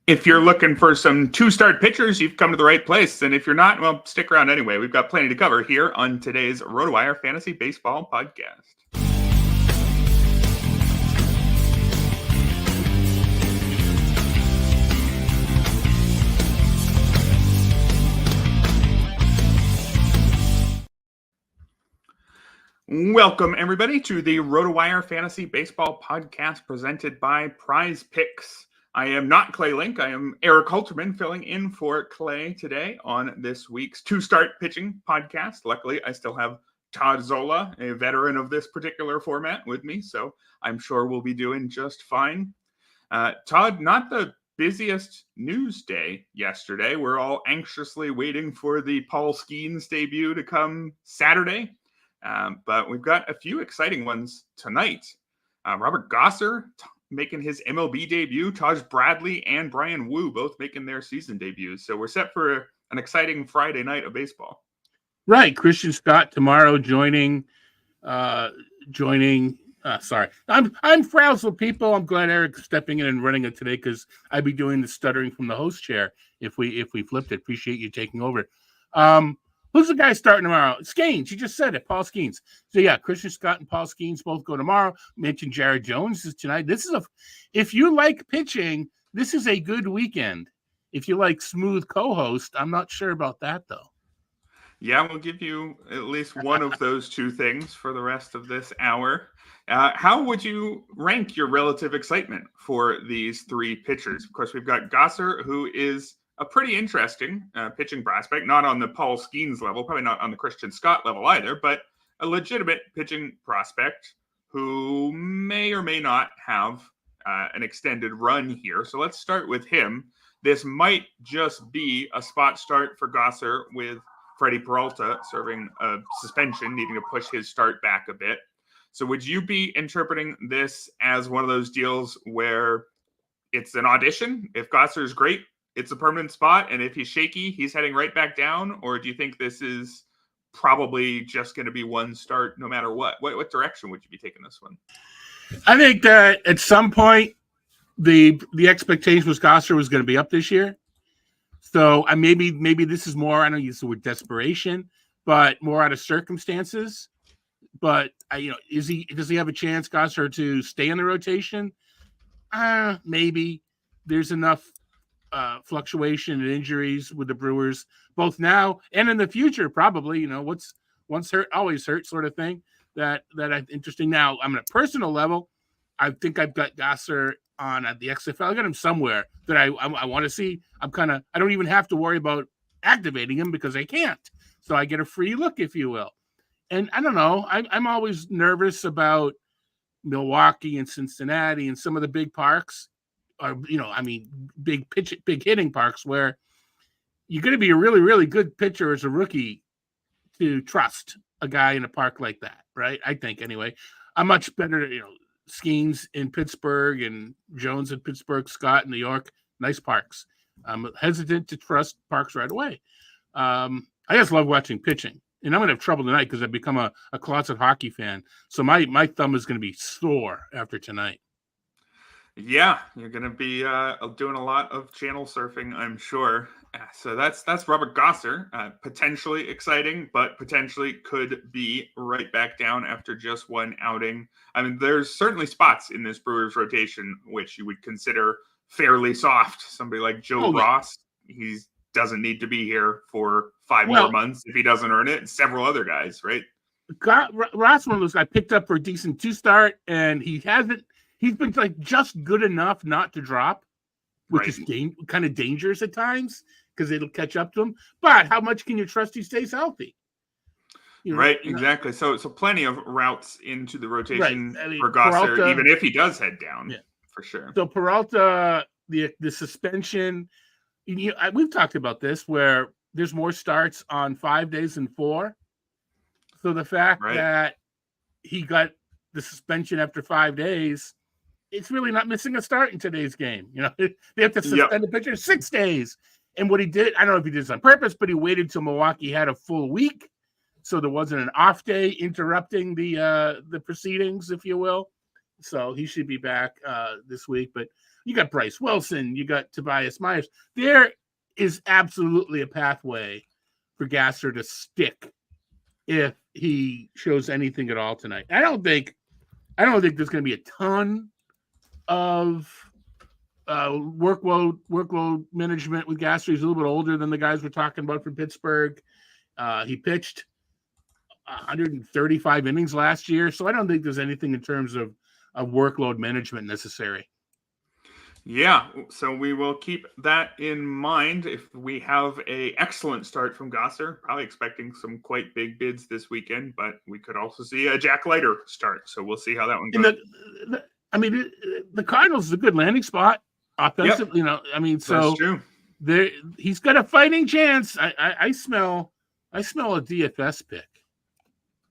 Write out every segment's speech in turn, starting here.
If you're looking for some two-start pitchers, you've come to the right place. And if you're not, well, stick around anyway. We've got plenty to cover here on today's RotoWire Fantasy Baseball Podcast. Welcome, everybody, to the RotoWire Fantasy Baseball Podcast presented by Prize Picks. I am not Clay Link. I am Erik Halterman filling in for Clay today on this week's two-start pitching podcast. Luckily, I still have Todd Zola, a veteran of this particular format, with me, so I'm sure we'll be doing just fine. Todd, not the busiest news day yesterday. We're all anxiously waiting for the Paul Skeens debut to come Saturday. But we've got a few exciting ones tonight. Robert Gosser making his MLB debut, Taj Bradley and Bryan Wu both making their season debuts. So we're set for an exciting Friday night of baseball. Right. Christian Scott tomorrow joining. Sorry. I'm frazzled, people. I'm glad Erik's stepping in and running it today because I'd be doing the stuttering from the host chair if we flipped it. Appreciate you taking over. Who's the guy starting tomorrow? Skeens. You just said it, Paul Skeens. So, yeah, Christian Scott and Paul Skeens both go tomorrow. Mentioned Jared Jones is tonight. If you like pitching, this is a good weekend. If you like smooth co-host, I'm not sure about that, though. Yeah, we'll give you at least one of those two things for the rest of this hour. How would you rank your relative excitement for these three pitchers? Of course, we've got Gosser, who is a pretty interesting pitching prospect, not on the Paul Skeens level, probably not on the Christian Scott level either, but a legitimate pitching prospect who may or may not have an extended run here. So let's start with him. This might just be a spot start for Gosser with Freddie Peralta serving a suspension, needing to push his start back a bit. So would you be interpreting this as one of those deals where it's an audition? If Gosser is great, it's a permanent spot, and if he's shaky, he's heading right back down? Or do you think this is probably just going to be one start no matter what? What direction would you be taking this one? I think that at some point, the expectation was Gosser was going to be up this year. So maybe this is more, I don't use the word desperation, but more out of circumstances. But does he have a chance, Gosser, to stay in the rotation? Maybe. There's enough fluctuation and injuries with the Brewers, both now and in the future, probably. What's once hurt, always hurt sort of thing. That interesting. Now, on a personal level, I think I've got Gosser on the XFL. I got him somewhere that I want to see. I don't even have to worry about activating him because I can't. So I get a free look, if you will. And I don't know. I'm always nervous about Milwaukee and Cincinnati and some of the big parks. Or, big hitting parks where you're going to be a really, really good pitcher as a rookie to trust a guy in a park like that, right? I think anyway. I'm much better, Skeens in Pittsburgh and Jones in Pittsburgh, Scott in New York, nice parks. I'm hesitant to trust parks right away. I just love watching pitching. And I'm going to have trouble tonight because I've become a closet hockey fan. So my thumb is going to be sore after tonight. Yeah, you're going to be doing a lot of channel surfing, I'm sure. So that's Robert Gosser. Potentially exciting, but potentially could be right back down after just one outing. I mean, there's certainly spots in this Brewers rotation which you would consider fairly soft. Somebody like Joe Ross, he doesn't need to be here for 5 more months if he doesn't earn it. And several other guys, right? Ross, one of those I picked up for a decent 2-start, and he hasn't. He's been just good enough not to drop, which is kind of dangerous at times because it'll catch up to him. But how much can you trust he stays healthy? Exactly. So plenty of routes into the rotation for Gosser, Peralta, even if he does head down, for sure. So Peralta, the suspension, we've talked about this where there's more starts on 5 days than 4. So the fact that he got the suspension after 5 days, it's really not missing a start in today's game. They have to suspend the pitcher 6 days. And what he did, I don't know if he did this on purpose, but he waited till Milwaukee had a full week. So there wasn't an off day interrupting the proceedings, if you will. So he should be back this week. But, You got Bryce Wilson. You got Tobias Myers. There is absolutely a pathway for Gasser to stick if he shows anything at all tonight. I don't think there's going to be a ton of workload management with Gasser. He's a little bit older than the guys we're talking about from Pittsburgh. He pitched 135 innings last year, so I don't think there's anything in terms of workload management necessary. Yeah, so we will keep that in mind if we have a excellent start from Gasser. Probably expecting some quite big bids this weekend, but we could also see a Jack Leiter start. So we'll see how that one goes. The Cardinals is a good landing spot offensively. Yep. So he's got a fighting chance. I smell a DFS pick.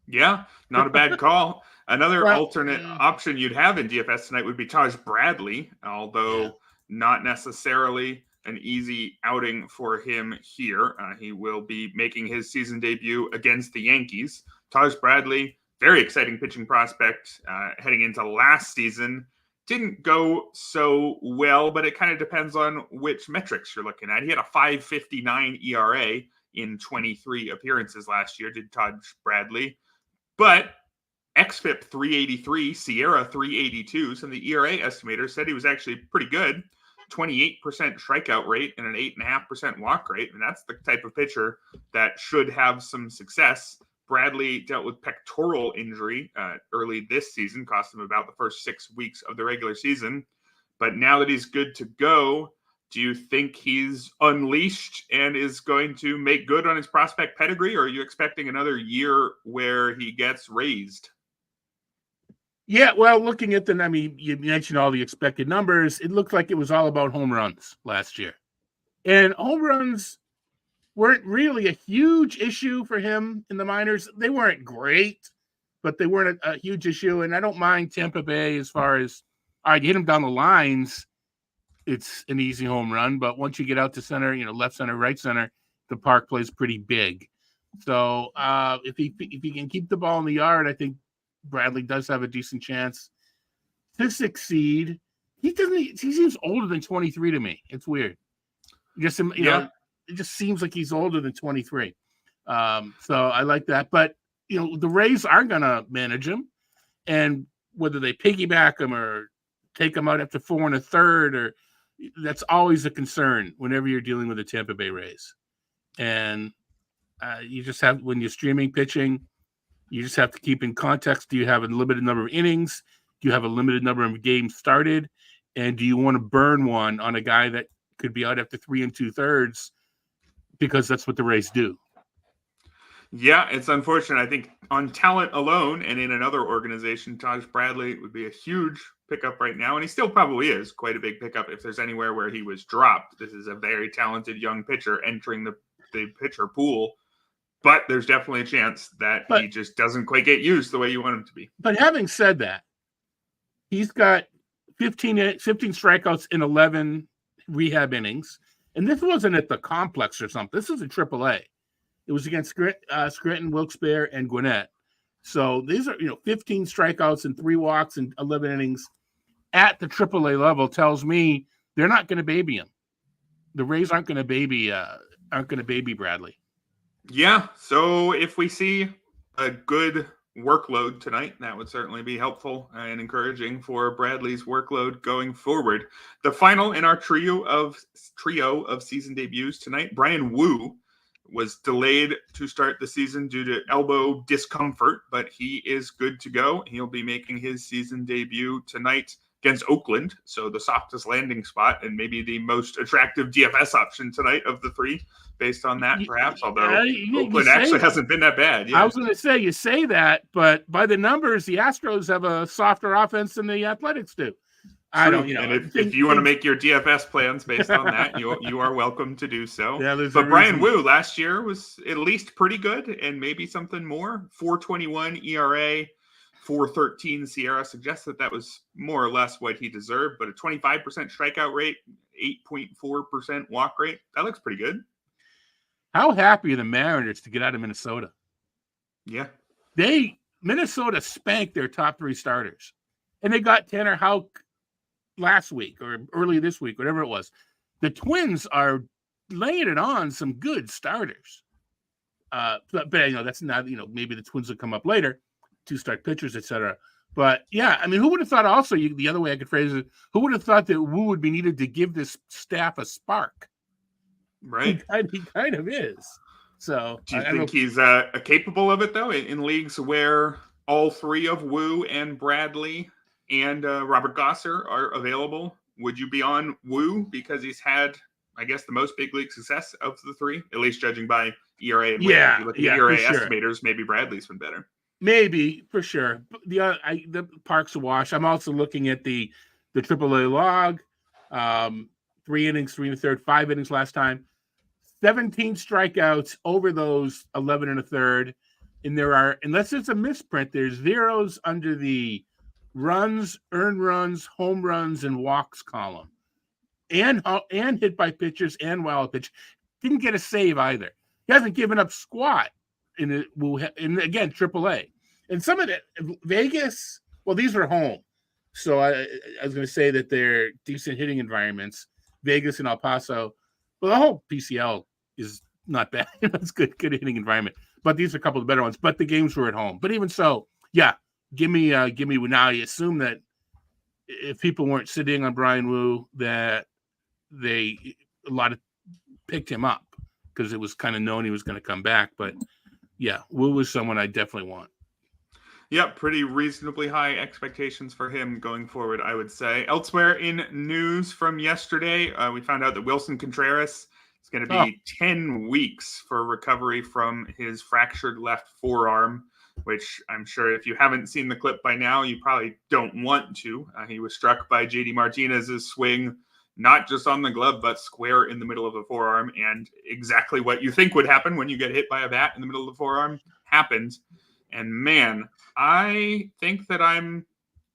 Yeah, not a bad call. Another alternate option you'd have in DFS tonight would be Taj Bradley, although not necessarily an easy outing for him here. He will be making his season debut against the Yankees. Taj Bradley, very exciting pitching prospect heading into last season. Didn't go so well, but it kind of depends on which metrics you're looking at. He had a 5.59 ERA in 23 appearances last year, did Taj Bradley. But xFIP 383, Sierra 382. So the ERA estimator said he was actually pretty good. 28% strikeout rate and an 8.5% walk rate. And that's the type of pitcher that should have some success. Bradley dealt with pectoral injury early this season, cost him about the first 6 weeks of the regular season. But now that he's good to go, do you think he's unleashed and is going to make good on his prospect pedigree, or are you expecting another year where he gets raised? Yeah, well, looking at you mentioned all the expected numbers. It looked like it was all about home runs last year. And home runs weren't really a huge issue for him in the minors. They weren't great, but they weren't a huge issue. And I don't mind Tampa Bay as far as, all right, you hit him down the lines, it's an easy home run. But once you get out to center, left center, right center, the park plays pretty big. So if he can keep the ball in the yard, I think Bradley does have a decent chance to succeed. He seems older than 23 to me. It's weird. It just seems like he's older than 23. So I like that. But the Rays aren't going to manage him, and whether they piggyback him or take him out after 4 1/3, or that's always a concern whenever you're dealing with the Tampa Bay Rays. And you just have, when you're streaming pitching, you just have to keep in context. Do you have a limited number of innings? Do you have a limited number of games started? And do you want to burn one on a guy that could be out after 3 2/3? Because that's what the Rays do. Yeah, it's unfortunate. I think on talent alone and in another organization, Taj Bradley would be a huge pickup right now. And he still probably is quite a big pickup if there's anywhere where he was dropped. This is a very talented young pitcher entering the pitcher pool. But there's definitely a chance that he just doesn't quite get used the way you want him to be. But having said that, he's got 15 strikeouts in 11 rehab innings. And this wasn't at the complex or something. This was at AAA. It was against Scranton, Wilkes-Barre, and Gwinnett. So these are, 15 strikeouts and 3 walks and 11 innings at the AAA level tells me they're not going to baby him. The Rays aren't going to baby Bradley. Yeah, so if we see a good workload tonight, that would certainly be helpful and encouraging for Bradley's workload going forward. The final in our trio of season debuts tonight, Bryan Woo was delayed to start the season due to elbow discomfort, but he is good to go. He'll be making his season debut tonight against Oakland, so the softest landing spot and maybe the most attractive DFS option tonight of the 3, based on that, perhaps, although Oakland actually hasn't been that bad. Yeah. I was going to say, you say that, but by the numbers, the Astros have a softer offense than the Athletics do. I don't, and if you want to make your DFS plans based on that, you are welcome to do so. Yeah, but Bryan Woo last year was at least pretty good, and maybe something more. 4.21 ERA, 4.13 Sierra suggests that was more or less what he deserved, but a 25% strikeout rate, 8.4% walk rate, that looks pretty good. How happy are the Mariners to get out of Minnesota? Yeah. Minnesota spanked their top 3 starters, and they got Tanner Houck last week or early this week, whatever it was. The Twins are laying it on some good starters. But that's not, maybe the Twins will come up later, 2-start pitchers, etc. But yeah, I mean, who would have thought also, the other way I could phrase it, who would have thought that Wu would be needed to give this staff a spark? Right. He kind of is. So do you think he's capable of it, though, in leagues where all three of Wu and Bradley and Robert Gosser are available? Would you be on Wu because he's had, I guess, the most big league success of the three, at least judging by ERA? And yeah, if you look at ERA for sure. estimators, maybe Bradley's been better. Maybe, for sure. The Park's a wash. I'm also looking at the AAA log. 3 innings, 3 1/3, 5 innings last time. 17 strikeouts over those 11 1/3. And there are, unless it's a misprint, there's zeros under the runs, earned runs, home runs, and walks column. And hit by pitchers and wild pitch. Didn't get a save either. He hasn't given up squat in again, AAA. And some of it, Vegas, well, these are home. So I was going to say that they're decent hitting environments, Vegas and El Paso. Well, the whole PCL is not bad. It's good hitting environment. But these are a couple of better ones. But the games were at home. But even so, yeah, give me now. You assume that if people weren't sitting on Bryan Wu, that a lot of picked him up because it was kind of known he was going to come back. But yeah, Wu was someone I definitely want. Yeah, pretty reasonably high expectations for him going forward, I would say. Elsewhere in news from yesterday, we found out that Willson Contreras is going to be 10 weeks for recovery from his fractured left forearm, which I'm sure if you haven't seen the clip by now, you probably don't want to. He was struck by JD Martinez's swing, not just on the glove, but square in the middle of the forearm. And exactly what you think would happen when you get hit by a bat in the middle of the forearm happened. And man, I think that I'm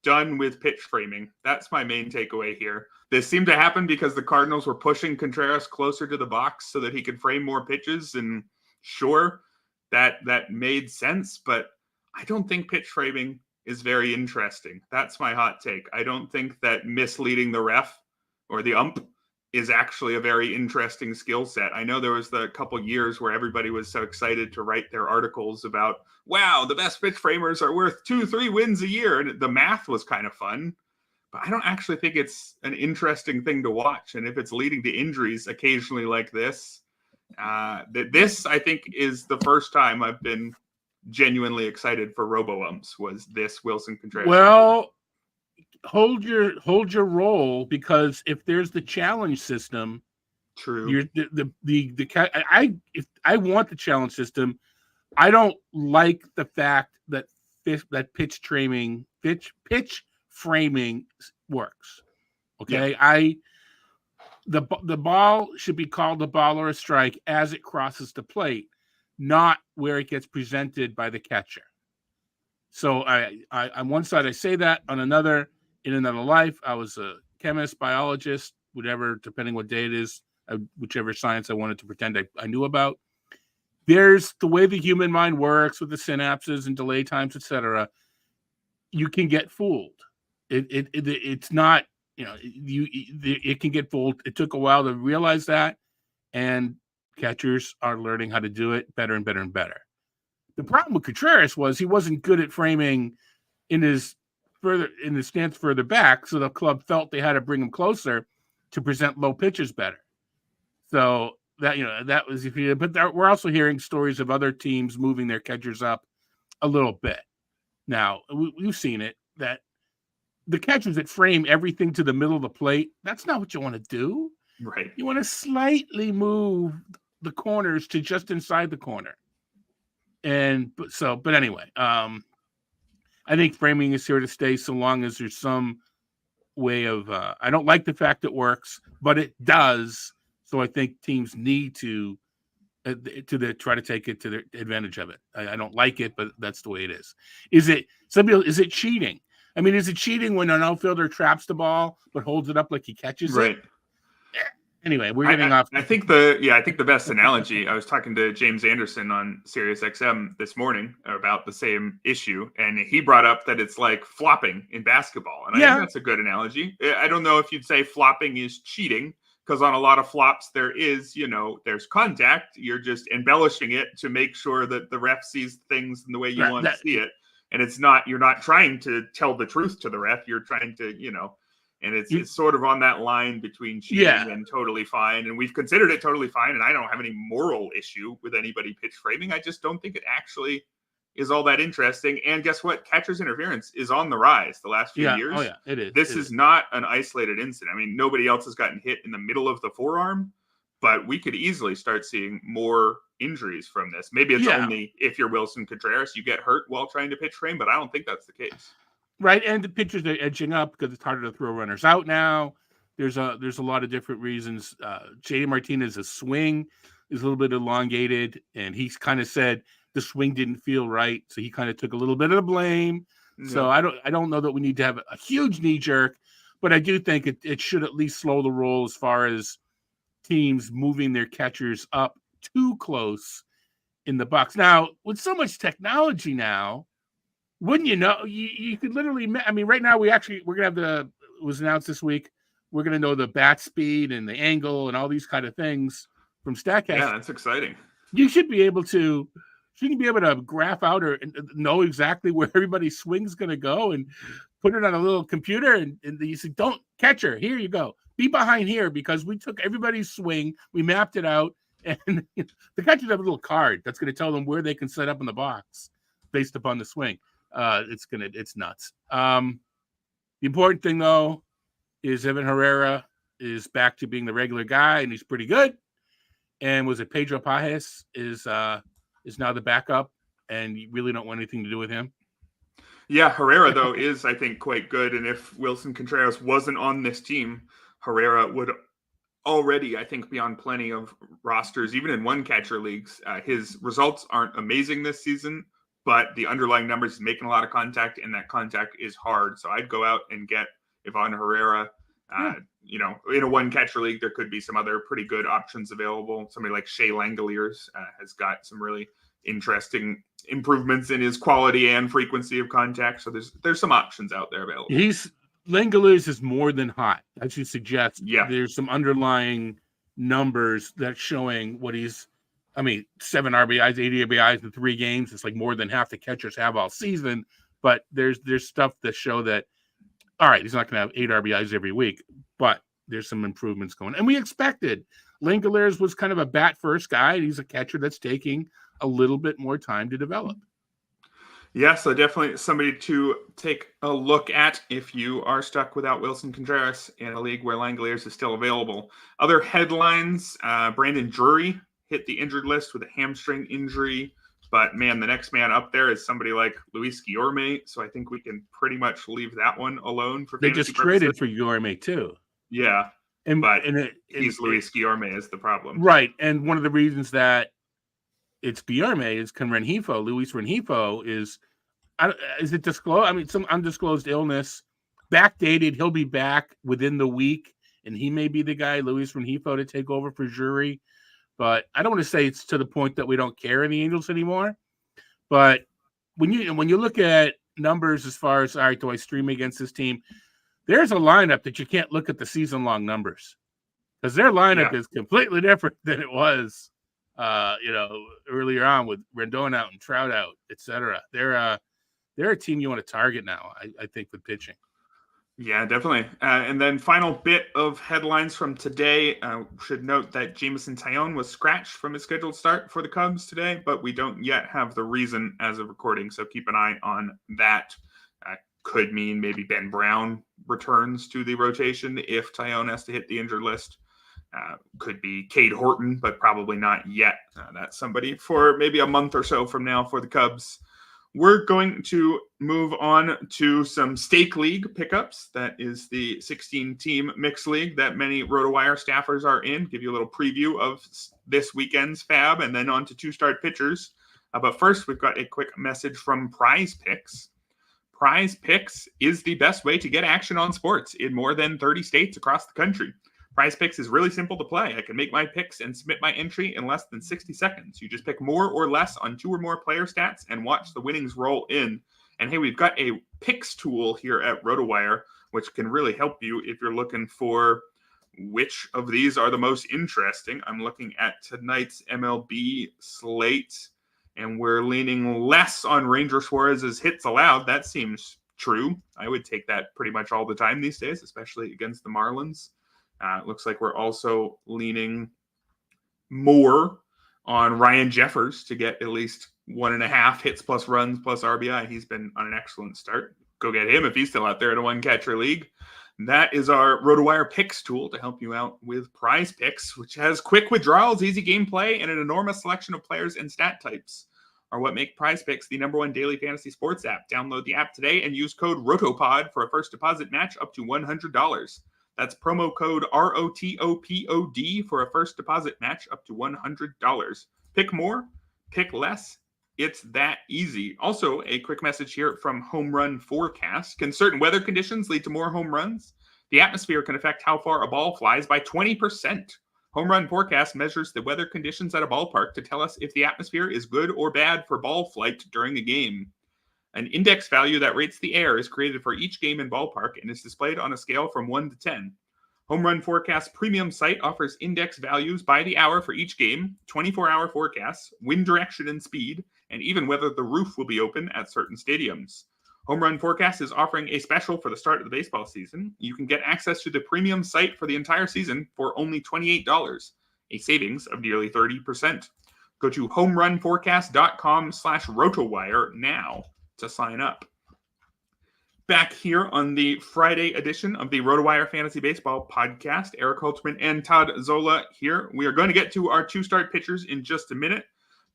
done with pitch framing. That's my main takeaway here. This seemed to happen because the Cardinals were pushing Contreras closer to the box so that he could frame more pitches. And sure, that made sense, but I don't think pitch framing is very interesting. That's my hot take. I don't think that misleading the ref or the ump is actually a very interesting skill set. I know there was the couple years where everybody was so excited to write their articles about, wow, the best pitch framers are worth 2-3 wins a year. And the math was kind of fun, but I don't actually think it's an interesting thing to watch. And if it's leading to injuries occasionally like this, this I think is the first time I've been genuinely excited for robo-umps was this Willson Contreras. Well, hold your roll, because if there's the challenge system, true. If I want the challenge system, I don't like the fact that pitch framing works. Okay, yeah. The ball should be called a ball or a strike as it crosses the plate, not where it gets presented by the catcher. So I on one side I say that, on another, in another life, I was a chemist, biologist, whatever, depending what day it is, whichever science I wanted to pretend I knew about. There's the way the human mind works with the synapses and delay times, etc. You can get fooled. It's not, it can get fooled. It took a while to realize that, and catchers are learning how to do it better and better and better. The problem with Contreras was he wasn't good at framing in his stance further back, so the club felt they had to bring him closer to present low pitches better. So that was, but we're also hearing stories of other teams moving their catchers up a little bit. Now we've seen it, that the catchers that frame everything to the middle of the plate, that's not what you want to do. Right. You want to slightly move the corners to just inside the corner. But anyway, I think framing is here to stay so long as there's some way of, I don't like the fact it works, but it does. So I think teams need to try to take it to their advantage of it. I don't like it, but that's the way it is. Is it cheating? I mean, is it cheating when an outfielder traps the ball but holds it up like he catches right. it? Anyway, we're getting off. I think the best analogy. I was talking to James Anderson on Sirius XM this morning about the same issue, and he brought up that it's like flopping in basketball, and I think that's a good analogy. I don't know if you'd say flopping is cheating, because on a lot of flops there's contact. You're just embellishing it to make sure that the ref sees things in the way you want to see it, and you're not trying to tell the truth to the ref. You're trying to And it's sort of on that line between cheating and totally fine. And we've considered it totally fine. And I don't have any moral issue with anybody pitch framing. I just don't think it actually is all that interesting. And guess what? Catcher's interference is on the rise the last few years. Oh, yeah, it is. This is not an isolated incident. I mean, nobody else has gotten hit in the middle of the forearm, but we could easily start seeing more injuries from this. Maybe it's only if you're Willson Contreras, you get hurt while trying to pitch frame, but I don't think that's the case. Right, and the pitchers are edging up because it's harder to throw runners out now. There's a lot of different reasons. J.D. Martinez's swing is a little bit elongated, and he's kind of said the swing didn't feel right, so he kind of took a little bit of the blame. Yeah. So I don't know that we need to have a huge knee jerk, but I do think it should at least slow the roll as far as teams moving their catchers up too close in the box. Now, with so much technology now, wouldn't you know, you could literally, I mean, right now we're going to have it was announced this week, we're going to know the bat speed and the angle and all these kind of things from StatCast. Yeah, that's exciting. You should be able to graph out or know exactly where everybody's swing's going to go and put it on a little computer. And you say, don't catcher, here you go. Be behind here because we took everybody's swing, we mapped it out, and the catchers have a little card that's going to tell them where they can set up in the box based upon the swing. It's nuts. The important thing though is Evan Herrera is back to being the regular guy, and he's pretty good. And was it Pedro Pajes is now the backup, and you really don't want anything to do with him. Yeah, Herrera though is I think quite good, and if Willson Contreras wasn't on this team, Herrera would already I think be on plenty of rosters, even in one catcher leagues. His results aren't amazing this season, but the underlying numbers is making a lot of contact, and that contact is hard. So I'd go out and get Ivan Herrera. In a one catcher league, there could be some other pretty good options available. Somebody like Shea Langoliers has got some really interesting improvements in his quality and frequency of contact. So there's some options out there available. Langoliers is more than hot, as you suggest. Yeah. There's some underlying numbers that's showing what he's, 7 RBIs, 80 RBIs in 3 games. It's like more than half the catchers have all season. But there's stuff that show that, all right, he's not going to have 8 RBIs every week, but there's some improvements going. And we expected. Langoliers was kind of a bat-first guy. He's a catcher that's taking a little bit more time to develop. Yeah, so definitely somebody to take a look at if you are stuck without Willson Contreras in a league where Langoliers is still available. Other headlines, Brandon Drury hit the injured list with a hamstring injury. But, man, the next man up there is somebody like Luis Guillorme. So I think we can pretty much leave that one alone for fantasy purposes. Traded for Guillorme, too. Yeah. He's Luis Guillorme is the problem. Right. And one of the reasons that it's Guillorme is Luis Rengifo is it disclosed? Some undisclosed illness, backdated. He'll be back within the week, and he may be the guy, Luis Rengifo, to take over for Drury. But I don't want to say it's to the point that we don't care in the Angels anymore. But when you look at numbers as far as, all right, do I stream against this team? There's a lineup that you can't look at the season-long numbers because their lineup is completely different than it was, earlier on with Rendon out and Trout out, etc. They're a team you want to target now, I think, with pitching. Yeah, definitely. And then final bit of headlines from today. Should note that Jameson Taillon was scratched from his scheduled start for the Cubs today, but we don't yet have the reason as of recording, so keep an eye on that. Could mean maybe Ben Brown returns to the rotation if Taillon has to hit the injured list. Could be Cade Horton, but probably not yet. That's somebody for maybe a month or so from now for the Cubs. We're going to move on to some stake league pickups. That is the 16-team mixed league that many RotoWire staffers are in. Give you a little preview of this weekend's fab and then on to 2-start pitchers. But first, we've got a quick message from Prize Picks. Prize Picks is the best way to get action on sports in more than 30 states across the country. Prize Picks is really simple to play. I can make my picks and submit my entry in less than 60 seconds. You just pick more or less on 2 or more player stats and watch the winnings roll in. And hey, we've got a picks tool here at RotoWire, which can really help you if you're looking for which of these are the most interesting. I'm looking at tonight's MLB slate, and we're leaning less on Ranger Suarez's hits allowed. That seems true. I would take that pretty much all the time these days, especially against the Marlins. It looks like we're also leaning more on Ryan Jeffers to get at least 1.5 hits plus runs plus RBI. He's been on an excellent start. Go get him if he's still out there in a one-catcher league. That is our RotoWire Picks tool to help you out with Prize Picks, which has quick withdrawals, easy gameplay, and an enormous selection of players and stat types are what make Prize Picks the #1 daily fantasy sports app. Download the app today and use code ROTOPOD for a first deposit match up to $100. That's promo code ROTOPOD for a first deposit match up to $100. Pick more, pick less. It's that easy. Also, a quick message here from Home Run Forecast. Can certain weather conditions lead to more home runs? The atmosphere can affect how far a ball flies by 20%. Home Run Forecast measures the weather conditions at a ballpark to tell us if the atmosphere is good or bad for ball flight during a game. An index value that rates the air is created for each game and ballpark and is displayed on a scale from 1 to 10. Home Run Forecast premium site offers index values by the hour for each game, 24-hour forecasts, wind direction and speed, and even whether the roof will be open at certain stadiums. Home Run Forecast is offering a special for the start of the baseball season. You can get access to the premium site for the entire season for only $28, a savings of nearly 30%. Go to homerunforecast.com/rotowire now to sign up. Back here on the Friday edition of the RotoWire Fantasy Baseball podcast, Erik Halterman and Todd Zola here. We are going to get to our 2-start pitchers in just a minute,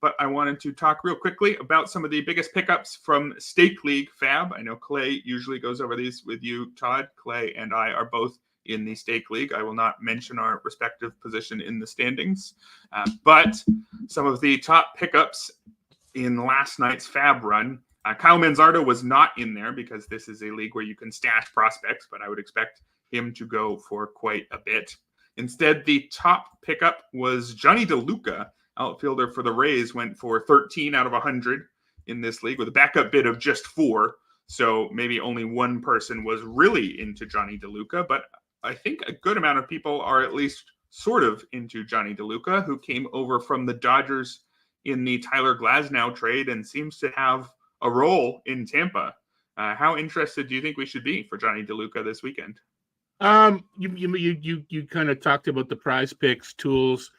but I wanted to talk real quickly about some of the biggest pickups from Stake League Fab. I know Clay usually goes over these with you, Todd. Clay and I are both in the Stake League. I will not mention our respective position in the standings, but some of the top pickups in last night's Fab run. Kyle Manzardo was not in there because this is a league where you can stash prospects, but I would expect him to go for quite a bit. Instead, the top pickup was Johnny DeLuca, outfielder for the Rays, went for 13 out of 100 in this league with a backup bid of just 4. So maybe only one person was really into Johnny DeLuca, but I think a good amount of people are at least sort of into Johnny DeLuca, who came over from the Dodgers in the Tyler Glasnow trade and seems to have a role in Tampa. How interested do you think we should be for Johnny DeLuca this weekend? You kind of talked about the Prize Picks tools.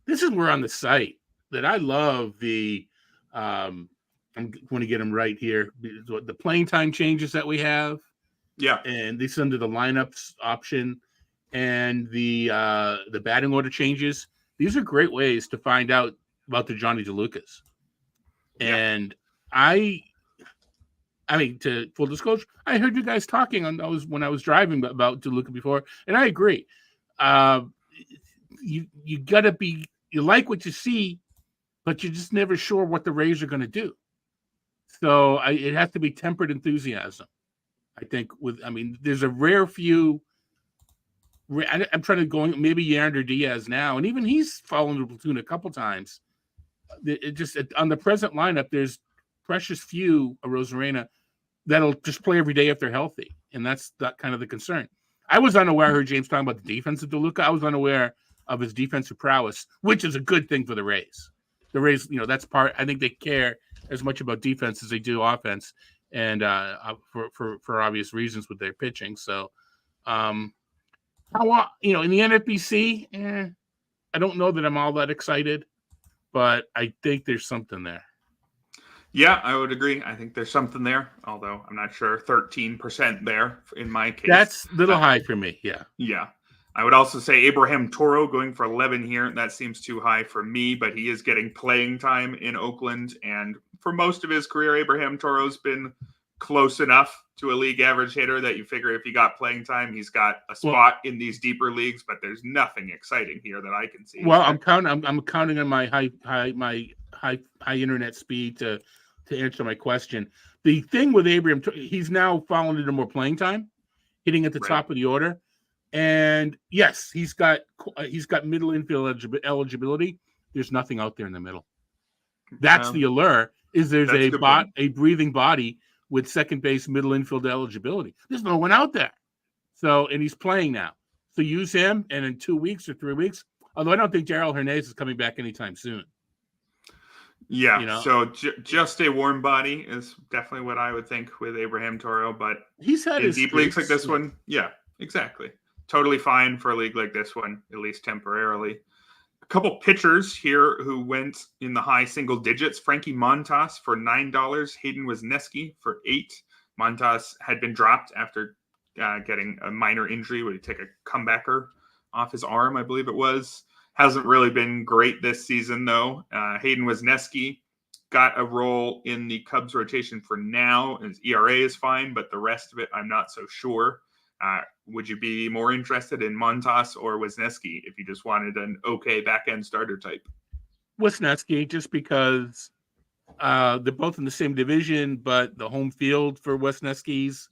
This is where on the site that I love the I'm going to get them right here. The playing time changes that we have. Yeah. And this under the lineups option and the batting order changes. These are great ways to find out about the Johnny DeLucas. Yeah. And I mean, to full disclosure, I heard you guys talking when I was driving about DeLuca before, and I agree. You gotta you like what you see, but you're just never sure what the Rays are going to do. So it has to be tempered enthusiasm. I think there's a rare few. I'm trying to go maybe Yander Diaz now, and even he's fallen to the platoon a couple times. It just on the present lineup, there's precious few Rosarena that'll just play every day if they're healthy, and that's that kind of the concern. I was unaware. I heard James talking about the defense of DeLuca. I was unaware of his defensive prowess, which is a good thing for the Rays. The Rays, that's part. I think they care as much about defense as they do offense, and for obvious reasons with their pitching. So, in the NFBC, I don't know that I'm all that excited, but I think there's something there. Yeah, I would agree. I think there's something there, although I'm not sure 13% there in my case. That's a little high for me, yeah. Yeah. I would also say Abraham Toro going for 11 here. That seems too high for me, but he is getting playing time in Oakland. And for most of his career, Abraham Toro's been close enough to a league average hitter that you figure if he got playing time, he's got a spot in these deeper leagues, but there's nothing exciting here that I can see. Well, I'm counting on my high internet speed to answer my question. The thing with Abraham, he's now fallen into more playing time, hitting at the top of the order. And yes, he's got middle infield eligibility. There's nothing out there in the middle. That's the allure. Is there's a breathing body with second base middle infield eligibility. There's no one out there. So, and he's playing now. So use him, and in 2 weeks or 3 weeks, although I don't think Darrell Hernandez is coming back anytime soon. Yeah, so just a warm body is definitely what I would think with Abraham Toro, but he's had in deep leagues like this one, yeah, exactly. Totally fine for a league like this one, at least temporarily. A couple pitchers here who went in the high single digits. Frankie Montas for $9. Hayden Wesneski for $8. Montas had been dropped after getting a minor injury. Would he take a comebacker off his arm, I believe it was. Hasn't really been great this season, though. Hayden Wesneski got a role in the Cubs rotation for now. His ERA is fine, but the rest of it, I'm not so sure. Would you be more interested in Montas or Wesneski if you just wanted an okay back-end starter type? Wesneski, just because they're both in the same division, but the home field for Wesneski's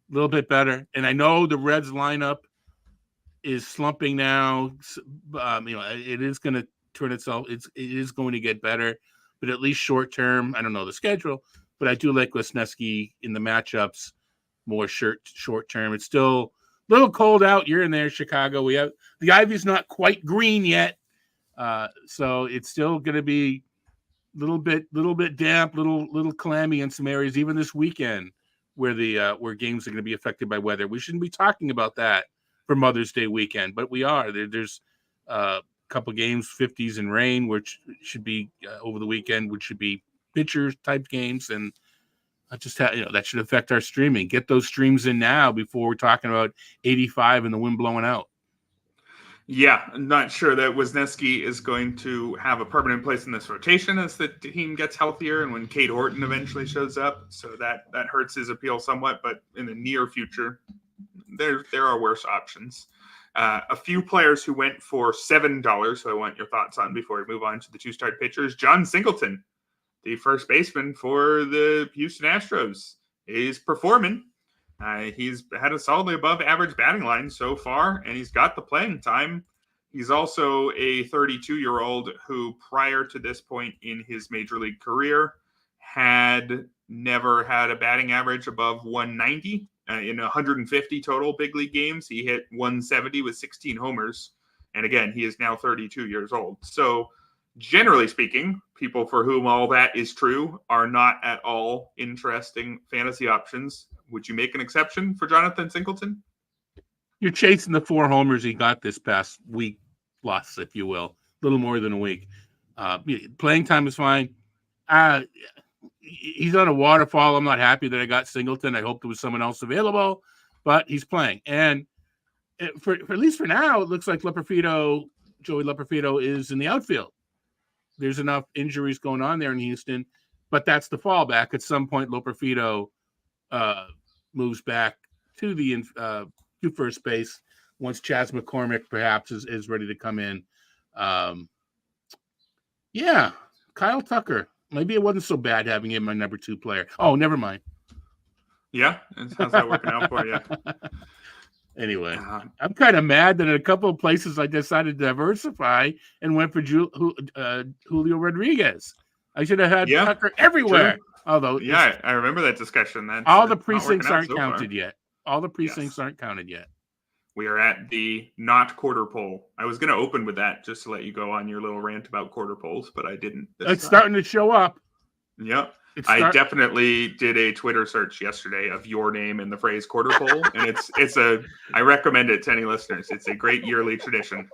a little bit better. And I know the Reds lineup is slumping now. It is going to turn itself. It is going to get better, but at least short term, I don't know the schedule, but I do like Wesneski in the matchups more short term. It's still a little cold out. You're in there, Chicago. We have the ivy's not quite green yet, so it's still going to be a little bit damp, little clammy in some areas. Even this weekend, where games are going to be affected by weather. We shouldn't be talking about that for Mother's Day weekend, but we are. There's a couple games, 50s and rain, which should be over the weekend, which should be pitcher type games, and I just that should affect our streaming. Get those streams in now before we're talking about 85 and the wind blowing out. Yeah, I'm not sure that Wesneski is going to have a permanent place in this rotation as the team gets healthier and when Cade Horton eventually shows up. So that hurts his appeal somewhat, but in the near future, there are worse options. A few players who went for $7, so I want your thoughts on before we move on to the two-start pitchers. John Singleton, the first baseman for the Houston Astros, is performing. He's had a solidly above average batting line so far, and he's got the playing time. He's also a 32-year-old who, prior to this point in his major league career, had never had a batting average above 190. In 150 total big league games, he hit 170 with 16 homers. And again, he is now 32 years old. So generally speaking, people for whom all that is true are not at all interesting fantasy options. Would you make an exception for Jonathan Singleton? You're chasing the 4 homers he got this past week plus, if you will. A little more than a week. Playing time is fine. He's on a waterfall. I'm not happy that I got Singleton. I hope there was someone else available, but he's playing. And for at least for now, it looks like Joey Leperfido is in the outfield. There's enough injuries going on there in Houston, but that's the fallback. At some point, Leperfido moves back to first base once Chas McCormick perhaps is ready to come in. Kyle Tucker. Maybe it wasn't so bad having him my number 2 player. Oh, never mind. Yeah, how's that working out for you? Anyway, I'm kind of mad that in a couple of places I decided to diversify and went for Julio Rodriguez. I should have had Tucker everywhere. True. Although, I remember that discussion. All the precincts aren't counted yet. All the precincts aren't counted yet. We are at the not quarter poll. I was going to open with that just to let you go on your little rant about quarter polls, but I didn't. It's starting to show up. Yep. I definitely did a Twitter search yesterday of your name and the phrase quarter poll, and I recommend it to any listeners. It's a great yearly tradition.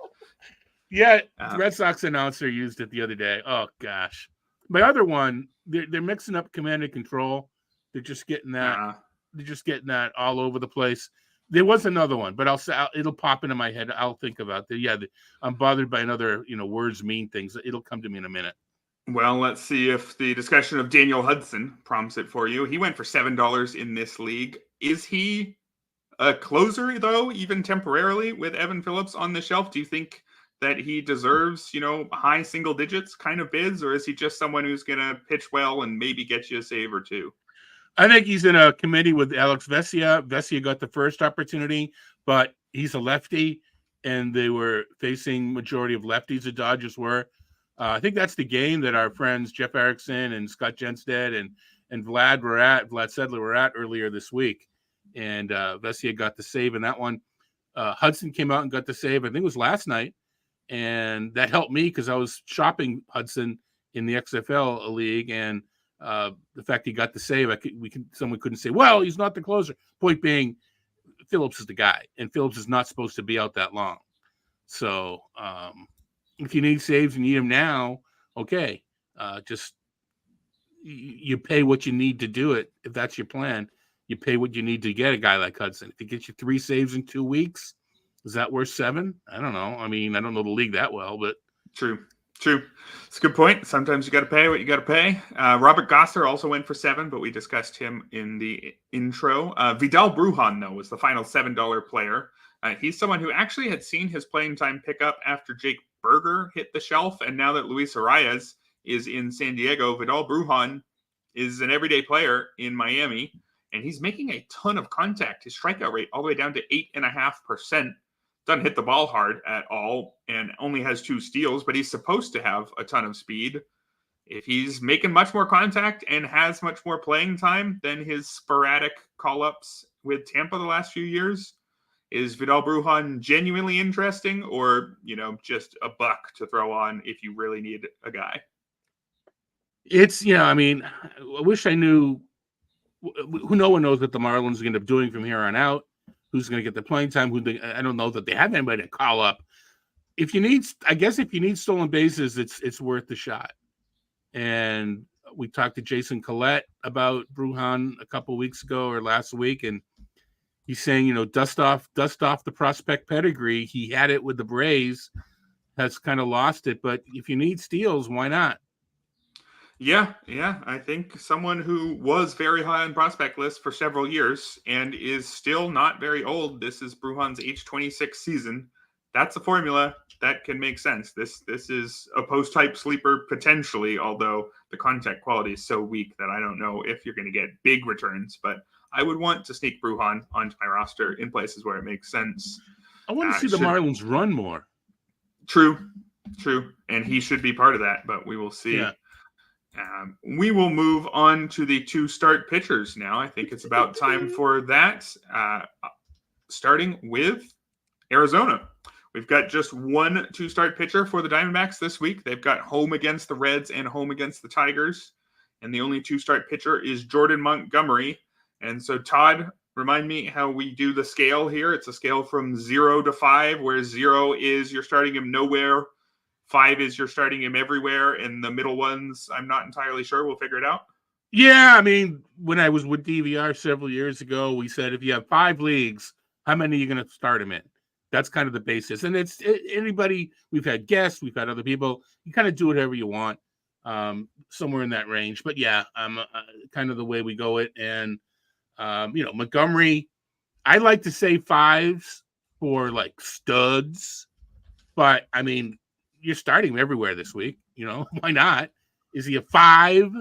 Yeah, Red Sox announcer used it the other day. Oh gosh, my other one, they're mixing up command and control. They're just getting that. They're just getting that all over the place. There was another one, but it'll pop into my head. I'll think about it. Yeah, I'm bothered by another. Words mean things. It'll come to me in a minute. Well, let's see if the discussion of Daniel Hudson prompts it for you. He went for $7 in this league. Is he a closer, though, even temporarily with Evan Phillips on the shelf? Do you think that he deserves, high single digits kind of bids, or is he just someone who's going to pitch well and maybe get you a save or two? I think he's in a committee with Alex Vesia. Vesia got the first opportunity, but he's a lefty, and they were facing majority of lefties. The Dodgers were. I think that's the game that our friends Jeff Erickson and Scott Jenstead and Vlad Sedler were at earlier this week. And Vesia got the save in that one. Hudson came out and got the save, I think it was last night. And that helped me because I was shopping Hudson in the XFL league. And the fact he got the save, someone couldn't say, well, he's not the closer. Point being, Phillips is the guy, and Phillips is not supposed to be out that long. So if you need saves and need them now, okay, just you pay what you need to do it. If that's your plan, you pay what you need to get a guy like Hudson. If he gets you 3 saves in 2 weeks, is that worth 7? I don't know. I mean, I don't know the league that well, but True. It's a good point. Sometimes you got to pay what you got to pay. Robert Gosser also went for 7, but we discussed him in the intro. Vidal Brujan, though, was the final $7 player. He's someone who actually had seen his playing time pick up after Jake Berger hit the shelf, and now that Luis Arias is in San Diego, Vidal Brujan is an everyday player in Miami, and he's making a ton of contact. His strikeout rate all the way down to 8.5%. Doesn't hit the ball hard at all and only has 2 steals, but he's supposed to have a ton of speed. If he's making much more contact and has much more playing time than his sporadic call-ups with Tampa the last few years, is Vidal Brujan genuinely interesting, or, just a buck to throw on if you really need a guy? It's, I mean, I wish I knew. No one knows what the Marlins are going to be doing from here on out. Who's going to get the playing time? I don't know that they have anybody to call up. If you need stolen bases, it's worth the shot. And we talked to Jason Collette about Brujan a couple weeks ago or last week, and he's saying, dust off the prospect pedigree. He had it with the Braves, has kind of lost it. But if you need steals, why not? Yeah. I think someone who was very high on prospect list for several years and is still not very old. This is Brujan's age 26 season. That's a formula that can make sense. This is a post-type sleeper potentially, although the contact quality is so weak that I don't know if you're going to get big returns. But I would want to sneak Brujan onto my roster in places where it makes sense. I want to see the Marlins run more. True. And he should be part of that, but we will see. Yeah. We will move on to the 2 start pitchers now. I think it's about time for that. Starting with Arizona. We've got just 1 2-start pitcher for the Diamondbacks this week. They've got home against the Reds and home against the Tigers. And the only 2-start pitcher is Jordan Montgomery. And so, Todd, remind me how we do the scale here. It's a scale from 0 to 5, where 0 is you're starting him nowhere. 5 is you're starting him everywhere, and the middle ones, I'm not entirely sure. We'll figure it out. Yeah, I mean, when I was with DVR several years ago, we said if you have 5 leagues, how many are you going to start him in? That's kind of the basis. And it's anybody, we've had guests, we've had other people. You kind of do whatever you want, somewhere in that range. But yeah, I'm kind of the way we go it. And, Montgomery, I like to say 5s for like studs, but I mean, you're starting him everywhere this week. Why not? Is he a 5?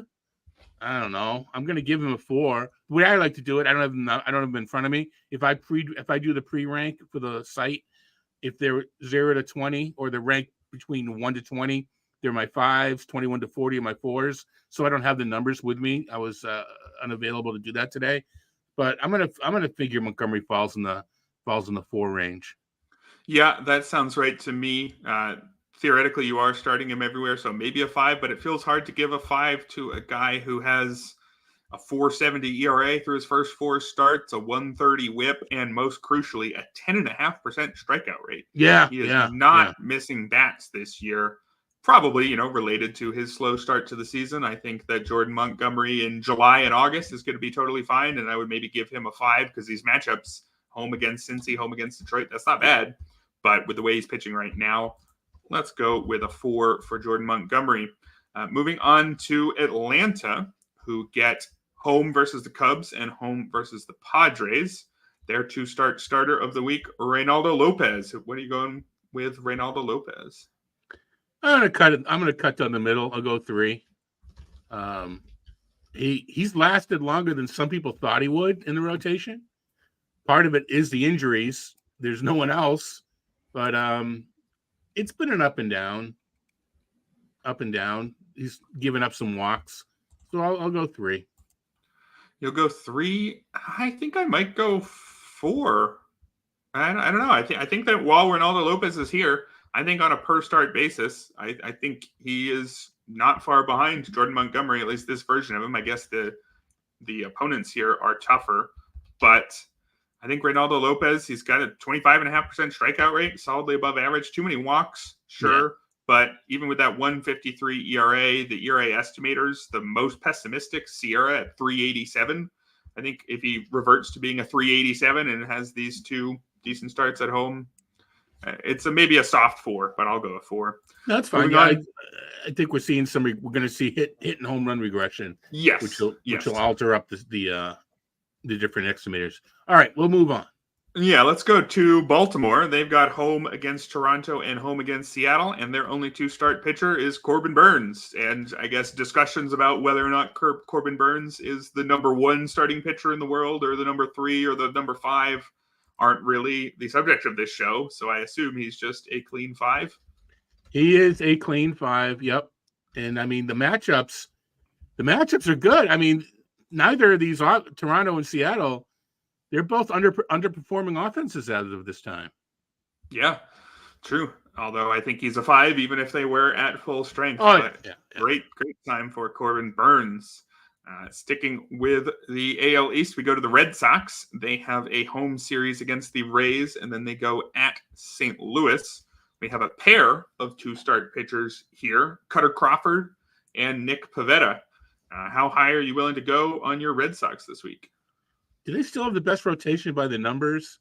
I don't know. I'm going to give him a 4. The way I like to do it, I don't have them in front of me. If I do the pre-rank for the site, if they're 0 to 20 or they're ranked between 1 to 20, they're my 5s. 21 to 40 are my 4s. So I don't have the numbers with me. I was unavailable to do that today, but I'm gonna figure Montgomery falls in the 4 range. Yeah, that sounds right to me. Theoretically, you are starting him everywhere, so maybe a 5, but it feels hard to give a 5 to a guy who has a 4.70 ERA through his first 4 starts, a 1.30 WHIP, and most crucially, a 10.5% strikeout rate. Yeah, he is not missing bats this year. Probably, related to his slow start to the season. I think that Jordan Montgomery in July and August is going to be totally fine, and I would maybe give him a 5 because these matchups, home against Cincy, home against Detroit, that's not bad. But with the way he's pitching right now, let's go with a 4 for Jordan Montgomery. Moving on to Atlanta, who get home versus the Cubs and home versus the Padres. Their 2-start starter of the week, Reynaldo Lopez. What are you going with Reynaldo Lopez? I'm gonna cut down the middle. I'll go 3. He's lasted longer than some people thought he would in the rotation. Part of it is the injuries there's no one else. But it's been an up and down. He's given up some walks, so I'll go 3. You'll go 3. I think I might go 4. I don't know. I think that while Ronaldo Lopez is here, I think on a per start basis, I think he is not far behind Jordan Montgomery, at least this version of him. I guess the opponents here are tougher, but I think Ronaldo Lopez, he's got a 25.5% strikeout rate, solidly above average. Too many walks, sure. Yeah. But even with that 1.53 ERA, the ERA estimators, the most pessimistic, Sierra at 3.87. I think if he reverts to being a 3.87 and has these 2 decent starts at home, it's maybe a soft 4, but I'll go a 4. No, that's fine. Yeah, I think we're seeing we're going to see hit and home run regression. Yes, which will alter up the different estimators. All right, we'll move on. Yeah, let's go to Baltimore. They've got home against Toronto and home against Seattle, and their only 2-start pitcher is Corbin Burnes. And I guess discussions about whether or not Corbin Burnes is the number 1 starting pitcher in the world or the number 3 or the number 5 aren't really the subject of this show. So I assume he's just a clean 5. He is a clean 5, yep. And, I mean, the matchups are good. I mean, neither of these, Toronto and Seattle, they're both underperforming offenses as of this time. Yeah, true. Although I think he's a 5, even if they were at full strength. Oh, but yeah. Great time for Corbin Burnes. Sticking with the AL East, we go to the Red Sox. They have a home series against the Rays, and then they go at St. Louis. We have a pair of 2-start pitchers here, Cutter Crawford and Nick Pivetta. How high are you willing to go on your Red Sox this week? Do they still have the best rotation by the numbers?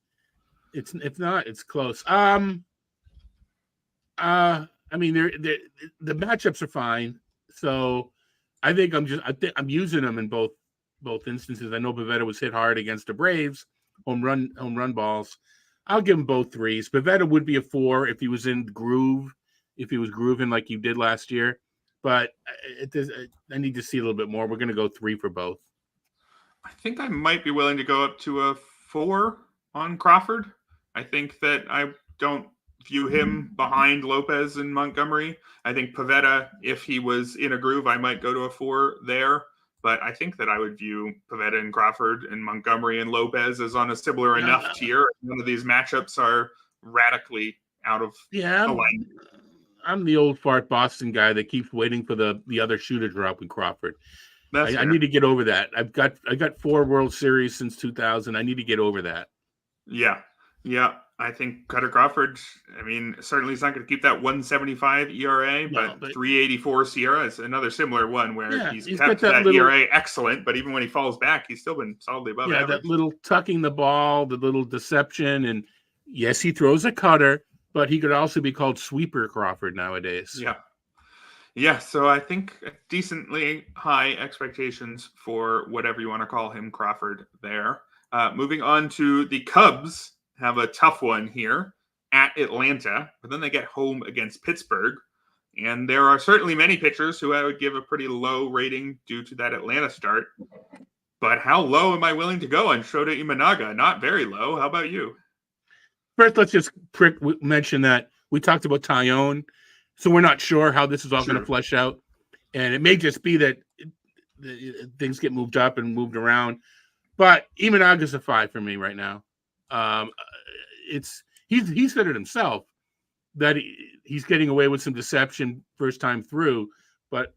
If not, it's close. I mean, the matchups are fine. So I think I'm using them in both instances. I know Pivetta was hit hard against the Braves, home run balls. I'll give him both 3s. Pivetta would be a 4 if he was in groove, if he was grooving like he did last year. But I need to see a little bit more. We're going to go 3 for both. I think I might be willing to go up to a 4 on Crawford. I think that I don't view him behind Lopez and Montgomery. I think Pivetta, if he was in a groove, I might go to a 4 there. But I think that I would view Pivetta and Crawford and Montgomery and Lopez as on a similar enough tier. None of these matchups are radically out of alignment. I'm the old fart Boston guy that keeps waiting for the other shoe to drop in Crawford. I need to get over that. I got 4 World Series since 2000. I need to get over that. Yeah. I think Cutter Crawford, I mean, certainly he's not going to keep that 1.75 ERA, but 3.84 Sierra is another similar one where he's kept that ERA excellent, but even when he falls back, he's still been solidly above average. That little tucking the ball, the little deception, and yes, he throws a cutter, but he could also be called Sweeper Crawford nowadays. Yeah, so I think decently high expectations for whatever you want to call him, Crawford, there. Moving on to the Cubs, have a tough one here at Atlanta, but then they get home against Pittsburgh. And there are certainly many pitchers who I would give a pretty low rating due to that Atlanta start. But how low am I willing to go on Shota Imanaga? Not very low. How about you? First, let's just mention that we talked about Tyone. So we're not sure how this is all going to flesh out. And it may just be that things get moved up and moved around. But Imanaga's a 5 for me right now. He said it himself that he's getting away with some deception first time through, but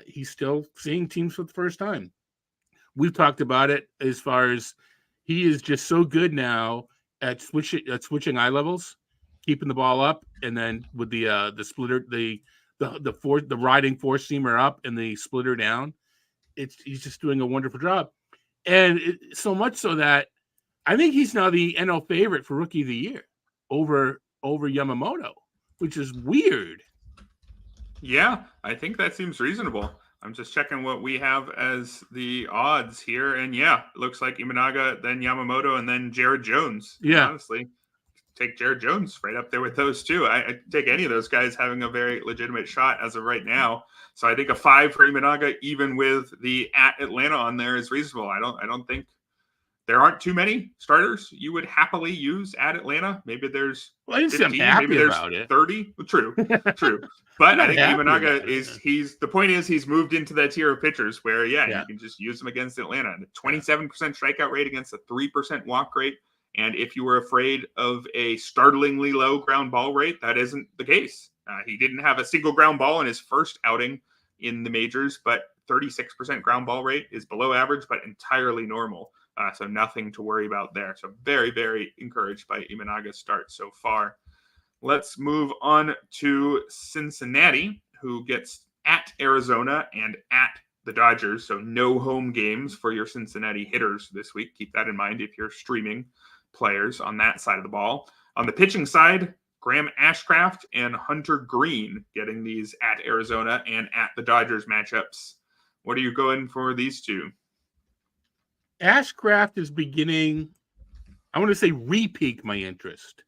he's still seeing teams for the first time. We've talked about it as far as he is just so good now at switching eye levels, keeping the ball up, and then with the splitter, the riding 4-seamer up and the splitter down. He's just doing a wonderful job, and so much so that I think he's now the NL favorite for Rookie of the Year over Yamamoto, which is weird. Yeah, I think that seems reasonable. I'm just checking what we have as the odds here, and it looks like Imanaga, then Yamamoto, and then Jared Jones. Yeah, honestly, take Jared Jones right up there with those two. I take any of those guys having a very legitimate shot as of right now. So I think a 5 for Imanaga, even with the at Atlanta on there, is reasonable. I don't think there aren't too many starters you would happily use at Atlanta. Maybe there's Well, I didn't say 15, I'm happy maybe there's about it. 30. True. But I think Imanaga the point is he's moved into that tier of pitchers where, you can just use him against Atlanta. And a 27% strikeout rate against a 3% walk rate. And if you were afraid of a startlingly low ground ball rate, that isn't the case. He didn't have a single ground ball in his first outing in the majors, but 36% ground ball rate is below average, but entirely normal. So nothing to worry about there. So very, very encouraged by Imanaga's start so far. Let's move on to Cincinnati, who gets at Arizona and at the Dodgers. So no home games for your Cincinnati hitters this week. Keep that in mind if you're streaming players on that side of the ball. On the pitching side, Graham Ashcraft and Hunter Green getting these at Arizona and at the Dodgers matchups. What are you going for these two? Ashcraft is beginning, I want to say, re-peak my interest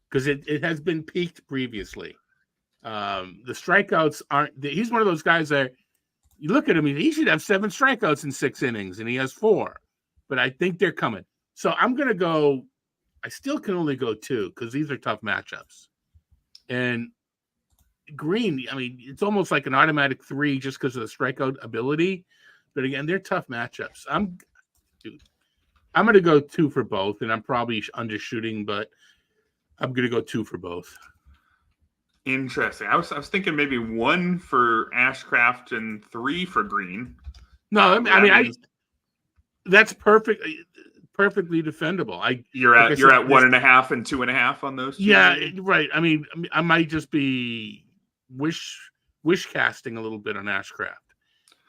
because it has been peaked previously. The strikeouts he's one of those guys that you look at him, he should have 7 strikeouts in 6 innings, and he has 4. But I think they're coming. So I'm going to go, I still can only go 2 because these are tough matchups. And Green, I mean, it's almost like an automatic 3 just because of the strikeout ability. But again, they're tough matchups. I'm going to go 2 for both, and I'm probably undershooting, but I'm going to go 2 for both. Interesting. I was thinking maybe 1 for Ashcraft and 3 for Green. No, that's perfect. Perfectly defendable. You're at 1.5 and 2.5 on those two. Yeah, right. I mean, I might just be wish casting a little bit on Ashcraft.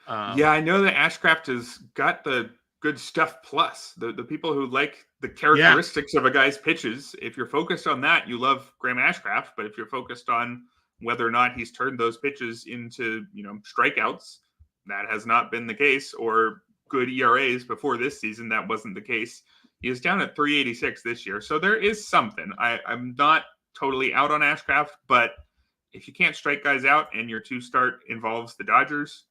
I know that Ashcraft has got the good stuff plus. The people who like the characteristics of a guy's pitches, if you're focused on that, you love Graham Ashcraft. But if you're focused on whether or not he's turned those pitches into, strikeouts, that has not been the case, or good ERAs before this season, that wasn't the case. He is down at 386 this year. So there is something. I'm not totally out on Ashcraft, but if you can't strike guys out and your 2 start involves the Dodgers,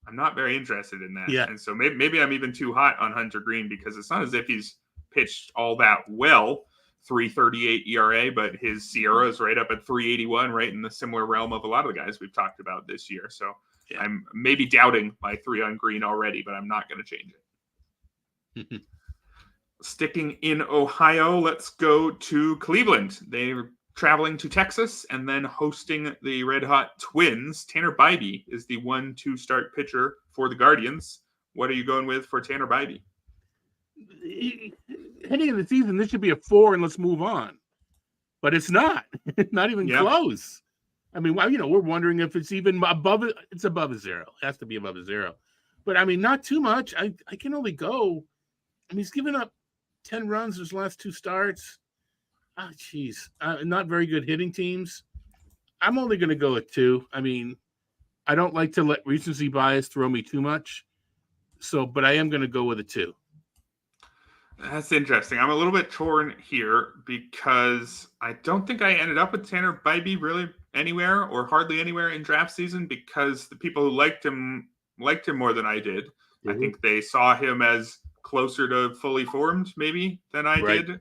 I'm not very interested in that. Yeah. And so maybe I'm even too hot on Hunter Green because it's not as if he's pitched all that well. 3.38 ERA, but his Sierra is right up at 3.81, right in the similar realm of a lot of the guys we've talked about this year. So I'm maybe doubting my 3 on Green already, but I'm not going to change it. Sticking in Ohio, let's go to Cleveland. They're traveling to Texas and then hosting the Red Hot Twins. Tanner Bybee is the 1-2 start pitcher for the Guardians. What are you going with for Tanner Bybee? Heading into the season, this should be a 4 and let's move on. But it's not. It's not even close. I mean, we're wondering if it's even above it. It's above a 0. It has to be above a 0. But I mean, not too much. I can only go. I mean, he's given up 10 runs his last 2 starts. Oh, geez. Not very good hitting teams. I'm only going to go with 2. I mean, I don't like to let recency bias throw me too much. But I am going to go with a 2. That's interesting. I'm a little bit torn here because I don't think I ended up with Tanner Bybee really anywhere or hardly anywhere in draft season because the people who liked him more than I did. Mm-hmm. I think they saw him as closer to fully formed maybe than I did.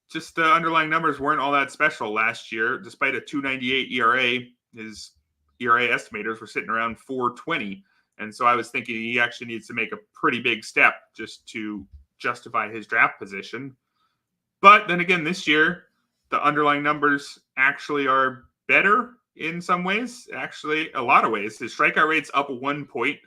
Just the underlying numbers weren't all that special last year. Despite a 2.98 ERA, his ERA estimators were sitting around 4.20. And so I was thinking he actually needs to make a pretty big step just to justify his draft position. But then again, this year, the underlying numbers actually are better in some ways. Actually, a lot of ways. His strikeout rate's up 1 point.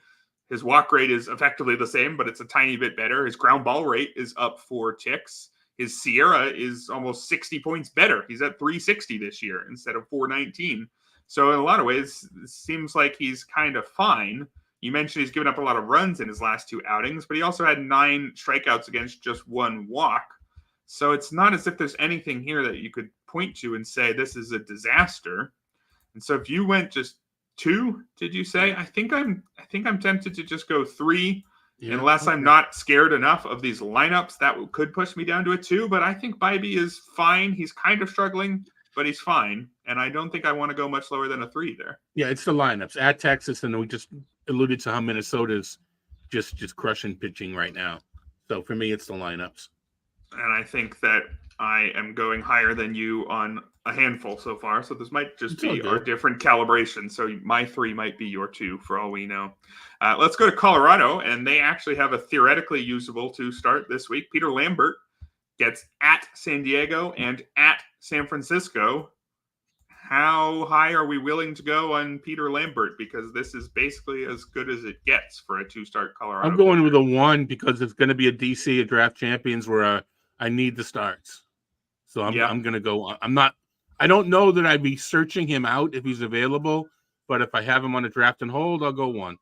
His walk rate is effectively the same, but it's a tiny bit better. His ground ball rate is up 4 ticks. His Sierra is almost 60 points better. He's at 360 this year instead of 419. So in a lot of ways, it seems like he's kind of fine. You mentioned he's given up a lot of runs in his last 2 outings, but he also had 9 strikeouts against just 1 walk. So it's not as if there's anything here that you could point to and say this is a disaster. And so if you went just 2, did you say? I think I'm tempted to just go 3, unless I'm not scared enough of these lineups that could push me down to a 2. But I think Bybee is fine. He's kind of struggling, but he's fine. And I don't think I want to go much lower than a 3 there. Yeah, it's the lineups at Texas, and we just alluded to how Minnesota's just crushing pitching right now. So for me, it's the lineups. And I think that I am going higher than you on a handful so far. So this might just be our different calibration. So my 3 might be your 2 for all we know. Let's go to Colorado, and they actually have a theoretically usable 2 start this week. Peter Lambert gets at San Diego and at San Francisco. How high are we willing to go on Peter Lambert? Because this is basically as good as it gets for a 2-start Colorado. I'm going with a 1 because it's going to be a DC, a draft champions, where I need the starts. So I'm going to go. I don't know that I'd be searching him out if he's available, but if I have him on a draft and hold, I'll go 1.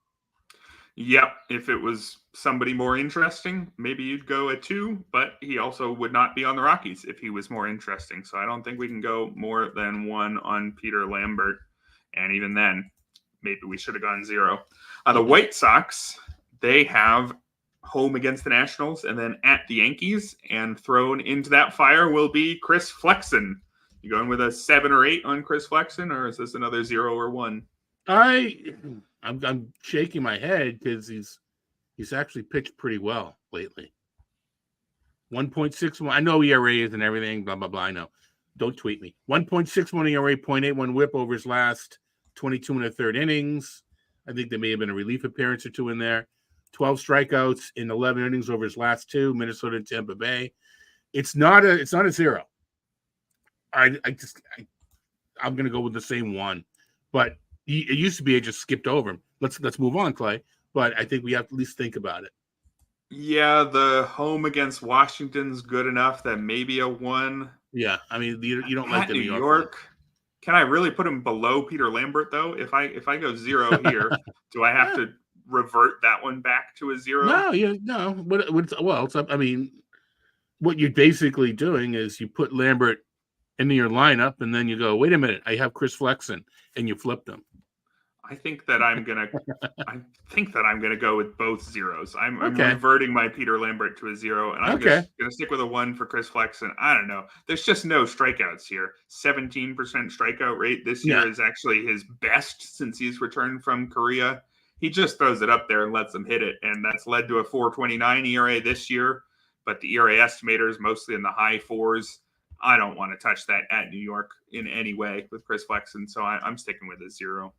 Yep. If it was somebody more interesting, maybe you'd go a 2, but he also would not be on the Rockies if he was more interesting. So I don't think we can go more than 1 on Peter Lambert. And even then, maybe we should have gone 0. The White Sox, they have home against the Nationals and then at the Yankees, and thrown into that fire will be Chris Flexen. You going with a 7 or 8 on Chris Flexen, or is this another 0 or 1? I'm shaking my head because he's actually pitched pretty well lately. 1.61. I know ERAs and everything, blah, blah, blah. I know. Don't tweet me. 1.61 ERA, 0.81 whip over his last 22 and a third innings. I think there may have been a relief appearance or 2 in there. 12 strikeouts in 11 innings over his last 2, Minnesota and Tampa Bay. It's not a 0. I'm going to go with the same 1, but it used to be I just skipped over him. Let's move on, Clay. But I think we have to at least think about it. Yeah, the home against Washington's good enough that maybe a 1. Yeah, I mean you don't like the New York. Can I really put him below Peter Lambert though? If I go 0 here, do I have to revert that one back to a 0? No. What you're basically doing is you put Lambert into your lineup, and then you go, wait a minute, I have Chris Flexen, and you flip them. I think that I'm gonna go with both 0s. I'm reverting my Peter Lambert to a 0, and I'm gonna stick with a 1 for Chris Flexen. I don't know. There's just no strikeouts here. 17% strikeout rate this year is actually his best since he's returned from Korea. He just throws it up there and lets them hit it, and that's led to a 4.29 ERA this year. But the ERA estimator is mostly in the high 4s. I don't want to touch that at New York in any way with Chris Flexen, so I'm sticking with a 0.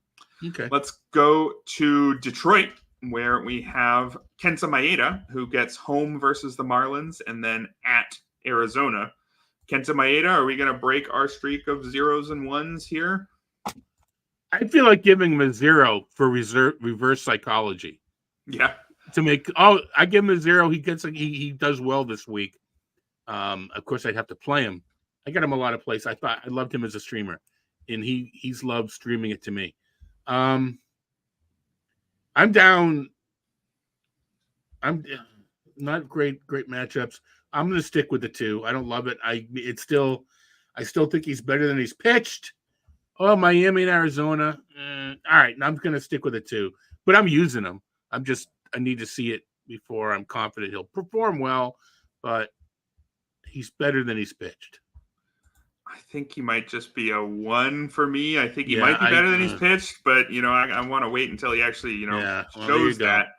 Okay. Let's go to Detroit, where we have Kenta Maeda, who gets home versus the Marlins and then at Arizona. Kenta Maeda, are we going to break our streak of 0s and 1s here? I feel like giving him a 0 for reverse psychology. Yeah. I give him a 0. He does well this week. Of course, I'd have to play him. I got him a lot of plays. I loved him as a streamer, and he's loved streaming it to me. I'm down. I'm not great matchups. I'm going to stick with the 2. I don't love it. I still think he's better than he's pitched. Oh, Miami and Arizona. All right, I'm going to stick with a 2, but I'm using him. I need to see it before I'm confident he'll perform well, but he's better than he's pitched. I think he might just be a 1 for me. I think he might be better than he's pitched, but I want to wait until he actually, shows that.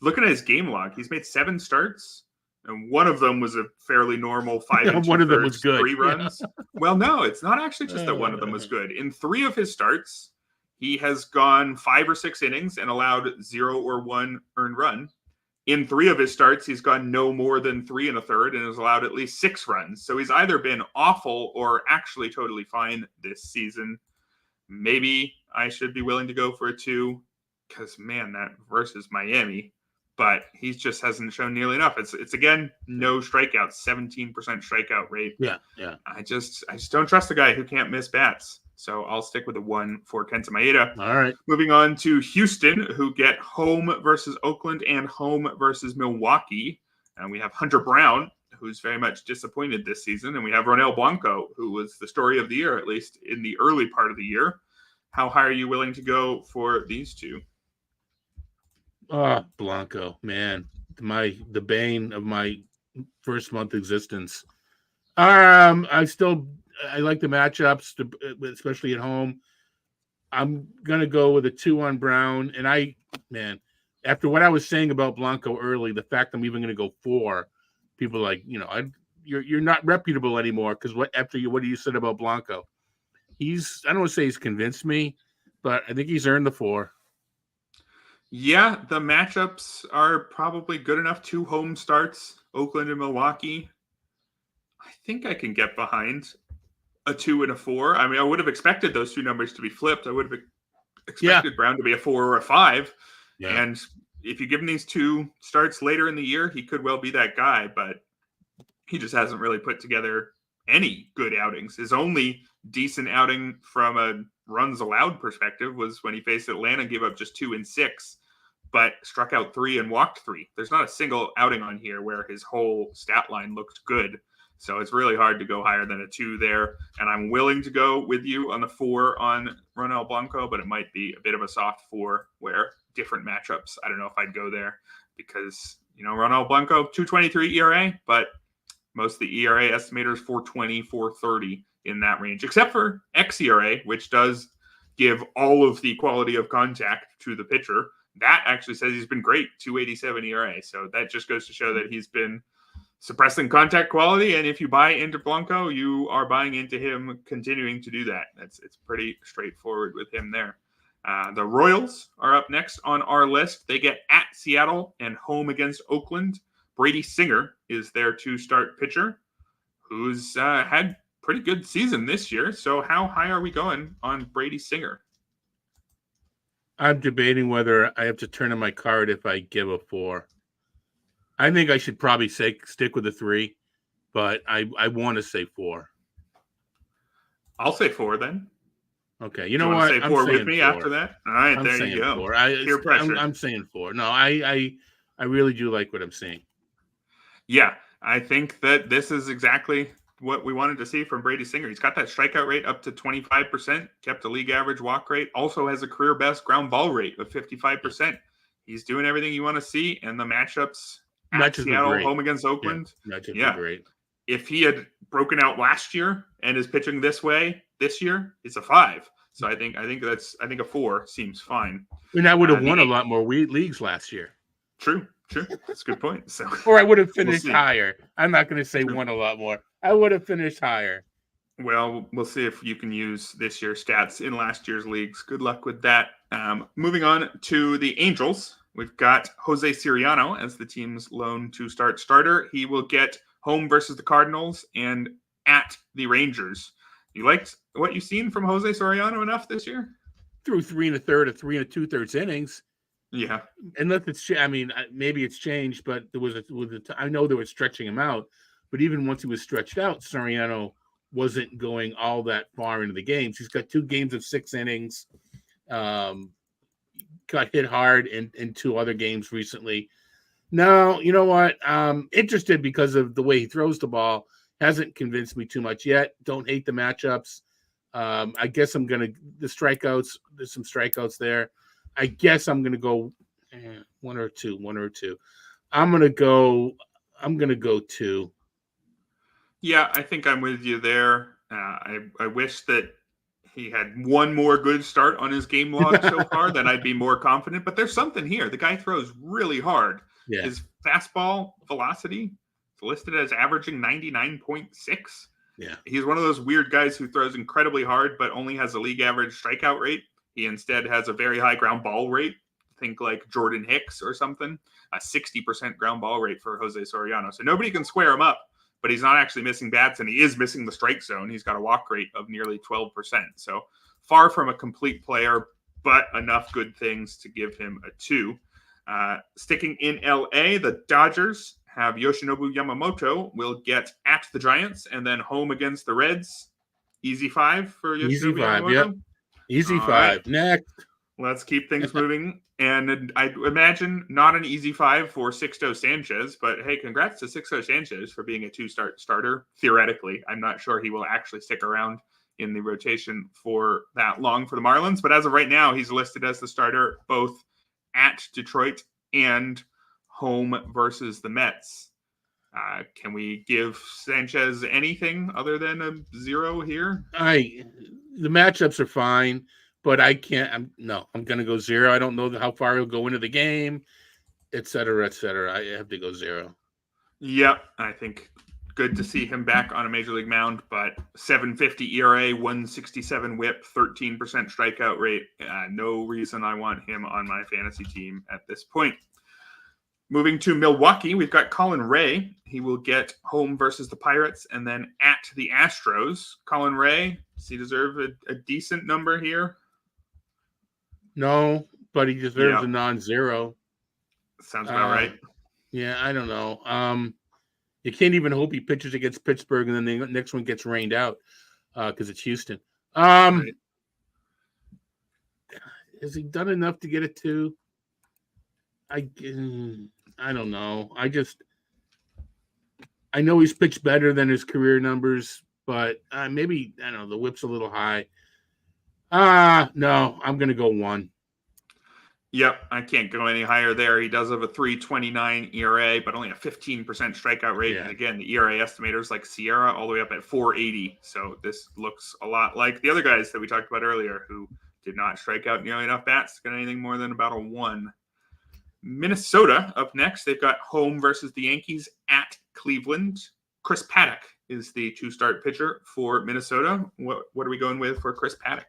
Looking at his game log, he's made 7 starts, and one of them was a fairly normal 5 and 2/3, one of them was good. 3 runs. Yeah. Well, no, it's not actually just that one of them was good. In 3 of his starts, he has gone 5 or 6 innings and allowed 0 or 1 earned run. In 3 of his starts, he's gone no more than 3 1/3 and has allowed at least 6 runs. So he's either been awful or actually totally fine this season. Maybe I should be willing to go for a 2 because, man, that versus Miami. But he just hasn't shown nearly enough. It's again, no strikeouts, 17% strikeout rate. Yeah. I just don't trust the guy who can't miss bats. So I'll stick with a 1 for Kenta Maeda. All right. Moving on to Houston, who get home versus Oakland and home versus Milwaukee. And we have Hunter Brown, who's very much disappointed this season. And we have Ronel Blanco, who was the story of the year, at least in the early part of the year. How high are you willing to go for these 2? Oh, Blanco, man. The bane of my first month existence. I like the matchups, especially at home. I'm gonna go with a 2 on Brown, and after what I was saying about Blanco early, the fact I'm even going to go 4, people are like, you're not reputable anymore because what you said about Blanco? I don't want to say he's convinced me, but I think he's earned the 4. Yeah, the matchups are probably good enough. 2 home starts, Oakland and Milwaukee. I think I can get behind a 2 and a 4. I mean, I would have expected those 2 numbers to be flipped. I would have expected Brown to be a 4 or a 5. Yeah. And if you give him these 2 starts later in the year, he could well be that guy, but he just hasn't really put together any good outings. His only decent outing from a runs allowed perspective was when he faced Atlanta, gave up just 2 and 6, but struck out 3 and walked 3. There's not a single outing on here where his whole stat line looked good. So it's really hard to go higher than a 2 there. And I'm willing to go with you on the 4 on Ronel Blanco, but it might be a bit of a soft 4 where different matchups. I don't know if I'd go there because, Ronel Blanco, 2.23 ERA, but most of the ERA estimators 4.20, 4.30 in that range, except for xERA, which does give all of the quality of contact to the pitcher. That actually says he's been great, 2.87 ERA. So that just goes to show that he's been suppressing contact quality. And if you buy into Blanco, you are buying into him continuing to do that. It's pretty straightforward with him there. The Royals are up next on our list. They get at Seattle and home against Oakland. Brady Singer is their 2-start pitcher who's had pretty good season this year. So how high are we going on Brady Singer? I'm debating whether I have to turn in my card if I give a 4. I think I should probably stick with a 3, but I want to say 4. I'll say 4 then. Okay, you know what? Say 4 with me 4. After that. All right, there you go. 4. Peer pressure. I'm saying 4. No, I really do like what I'm seeing. Yeah, I think that this is exactly what we wanted to see from Brady Singer. He's got that strikeout rate up to 25%, kept a league average walk rate, also has a career best ground ball rate of 55%. He's doing everything you want to see, and the matchups at Seattle, home against Oakland. Yeah, great. If he had broken out last year and is pitching this way this year, it's a 5. So I think a 4 seems fine. And I would have won a lot more leagues last year. True. That's a good point. So, or I would have finished higher. I'm not going to say won a lot more. I would have finished higher. Well, we'll see if you can use this year's stats in last year's leagues. Good luck with that. Moving on to the Angels, we've got Jose Siriano as the team's lone 2-start starter. He will get home versus the Cardinals and at the Rangers. You liked what you've seen from Jose Soriano enough this year? Through 3 1/3 or 3 2/3 innings. Yeah. Unless it's, maybe it's changed, but I know they were stretching him out, but even once he was stretched out, Soriano wasn't going all that far into the games. He's got 2 games of 6 innings, got hit hard in 2 other games recently. No, you know what? Interested because of the way he throws the ball. Hasn't convinced me too much yet. Don't hate the matchups. I guess I'm going to – the strikeouts, there's some strikeouts there. I guess I'm going to go 1 or 2. I'm going to go 2. Yeah, I think I'm with you there. I wish that he had one more good start on his game log so far, then I'd be more confident. But there's something here. The guy throws really hard. Yeah. His fastball velocity is listed as averaging 99.6. Yeah. He's one of those weird guys who throws incredibly hard, but only has a league average strikeout rate. He instead has a very high ground ball rate. Think like Jordan Hicks or something. A 60% ground ball rate for Jose Soriano. So nobody can square him up, but he's not actually missing bats, and he is missing the strike zone. He's got a walk rate of nearly 12%. So far from a complete player, but enough good things to give him a 2. Sticking in LA, the Dodgers have Yoshinobu Yamamoto will get at the Giants and then home against the Reds. Easy 5 for Yoshinobu Easy 5, Yamamoto. Yep. Easy 5. Right. Next. Let's keep things moving. And I imagine not an easy 5 for Sixto Sanchez, but hey, congrats to Sixto Sanchez for being a 2-start starter. Theoretically, I'm not sure he will actually stick around in the rotation for that long for the Marlins, but as of right now, he's listed as the starter both at Detroit and home versus the Mets. Can we give Sanchez anything other than a 0 here? The matchups are fine, but I can't. I'm going to go 0. I don't know how far he'll go into the game, et cetera, et cetera. I have to go 0. Yep, I think good to see him back on a major league mound, but 7.50 ERA, 167 WHIP, 13% strikeout rate. No reason I want him on my fantasy team at this point. Moving to Milwaukee, we've got Colin Ray. He will get home versus the Pirates and then at the Astros. Colin Ray, does he deserve a decent number here? No, but he deserves a non-0. Sounds about right. Yeah, I don't know. You can't even hope he pitches against Pittsburgh and then the next one gets rained out because it's Houston. Right. Has he done enough to get a 2? I don't know. I know he's pitched better than his career numbers, but maybe, I don't know, the whip's a little high. No, I'm going to go 1. Yep, I can't go any higher there. He does have a 3.29 ERA, but only a 15% strikeout rate. Yeah. And again, the ERA estimators like Sierra all the way up at 4.80. So this looks a lot like the other guys that we talked about earlier who did not strike out nearly enough bats to get anything more than about a 1. Minnesota up next. They've got home versus the Yankees at Cleveland. Chris Paddock is the 2-start pitcher for Minnesota. What are we going with for Chris Paddock?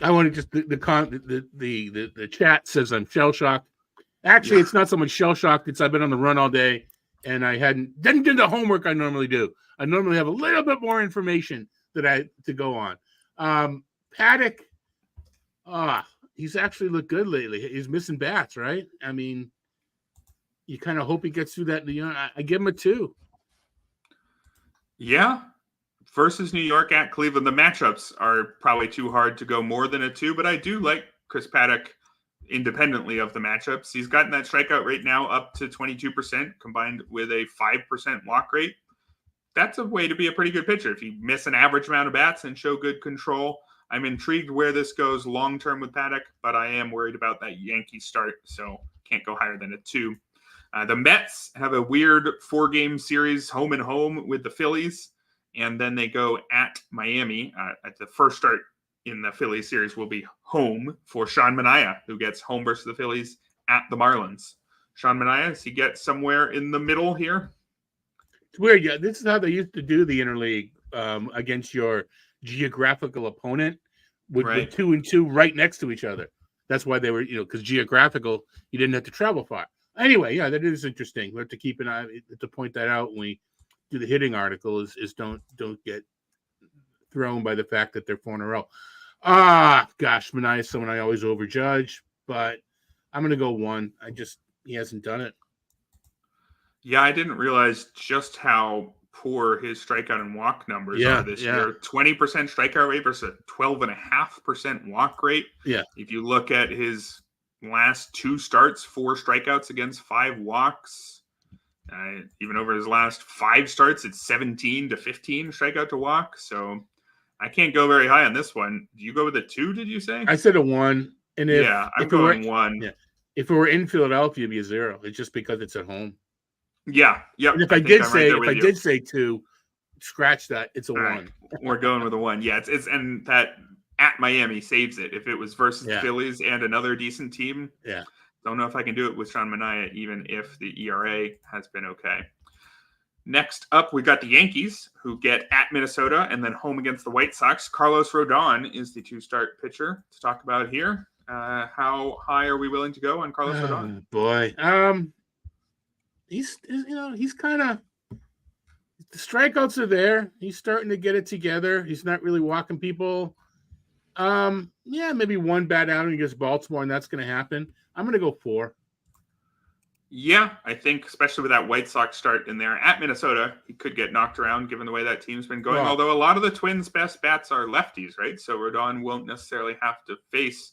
I want to just the chat says I'm shell shocked. Actually, It's not so much shell shocked. It's I've been on the run all day and I didn't do the homework I normally do. I normally have a little bit more information to go on. Paddock, he's actually looked good lately. He's missing bats, right? I mean, you kind of hope he gets through that. I give him a 2. Yeah. Versus New York at Cleveland, the matchups are probably too hard to go more than a 2, but I do like Chris Paddock independently of the matchups. He's gotten that strikeout rate now up to 22% combined with a 5% walk rate. That's a way to be a pretty good pitcher. If you miss an average amount of bats and show good control, I'm intrigued where this goes long-term with Paddock, but I am worried about that Yankees start, so can't go higher than a 2. The Mets have a weird 4-game series home and home with the Phillies. And then they go at Miami. At the first start in the Phillies series will be home for Sean Manaea, who gets home versus the Phillies at the Marlins. Sean Manaea, does he get somewhere in the middle here? It's weird. Yeah, this is how they used to do the interleague against your geographical opponent with 2 and 2 right next to each other. That's why they were, because geographical, you didn't have to travel far. Anyway, yeah, that is interesting. We have to keep an eye to point that out when we do the hitting article is don't get thrown by the fact that they're 4 in a row. Gosh, Manaea is someone I always overjudge, but I'm going to go 1. He hasn't done it. Yeah, I didn't realize just how poor his strikeout and walk numbers are this year. 20% strikeout rate versus a 12.5% walk rate. Yeah. If you look at his last 2 starts, 4 strikeouts against 5 walks. Even over his last 5 starts, it's 17 to 15 strikeout to walk. So I can't go very high on this one. Do you go with a 2, did you say? I said a 1. And I'm going 1. Yeah. If it were in Philadelphia, it'd be a 0. It's just because it's at home. Yeah. Yep. And if I did say 2, scratch that. It's a 1. Right. We're going with a 1. Yeah. It's and that at Miami saves it. If it was versus the Phillies and another decent team. Yeah. Don't know if I can do it with Sean Manaea, even if the ERA has been okay. Next up, we got the Yankees, who get at Minnesota and then home against the White Sox. Carlos Rodon is the 2-start pitcher to talk about here. How high are we willing to go on Carlos Rodon? Boy, he's kind of the strikeouts are there. He's starting to get it together. He's not really walking people. Maybe 1 bad outing against Baltimore, and that's going to happen. I'm going to go 4. Yeah, I think especially with that White Sox start in there at Minnesota, he could get knocked around given the way that team's been going. Although a lot of the Twins' best bats are lefties, right? So Rodon won't necessarily have to face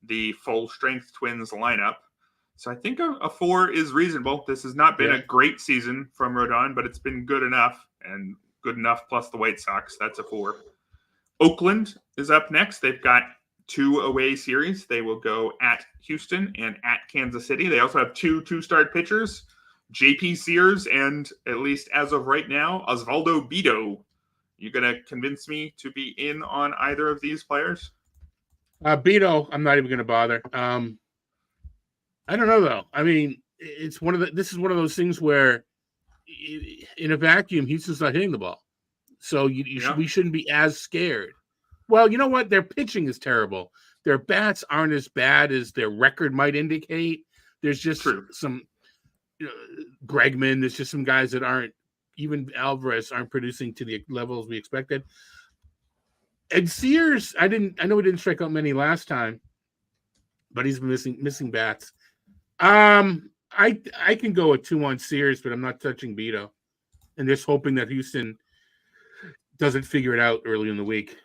the full-strength Twins lineup. So I think a 4 is reasonable. This has not been a great season from Rodon, but it's been good enough, and good enough plus the White Sox. That's a 4. Oakland is up next. They've got 2 away series. They will go at Houston and at Kansas City. They also have 2 2-start pitchers, JP Sears and, at least as of right now, Osvaldo Bido. You going to convince me to be in on either of these players? Beto, I'm not even going to bother. I don't know though. I mean, this is one of those things where in a vacuum, he's just not hitting the ball. So we shouldn't be as scared. Well, you know what? Their pitching is terrible. Their bats aren't as bad as their record might indicate. There's just some Bregman. There's just some guys that aren't, even Alvarez aren't producing to the levels we expected. And Sears, I know he didn't strike out many last time, but he's been missing bats. I can go a 2 on Sears, but I'm not touching Beto. And just hoping that Houston doesn't figure it out early in the week.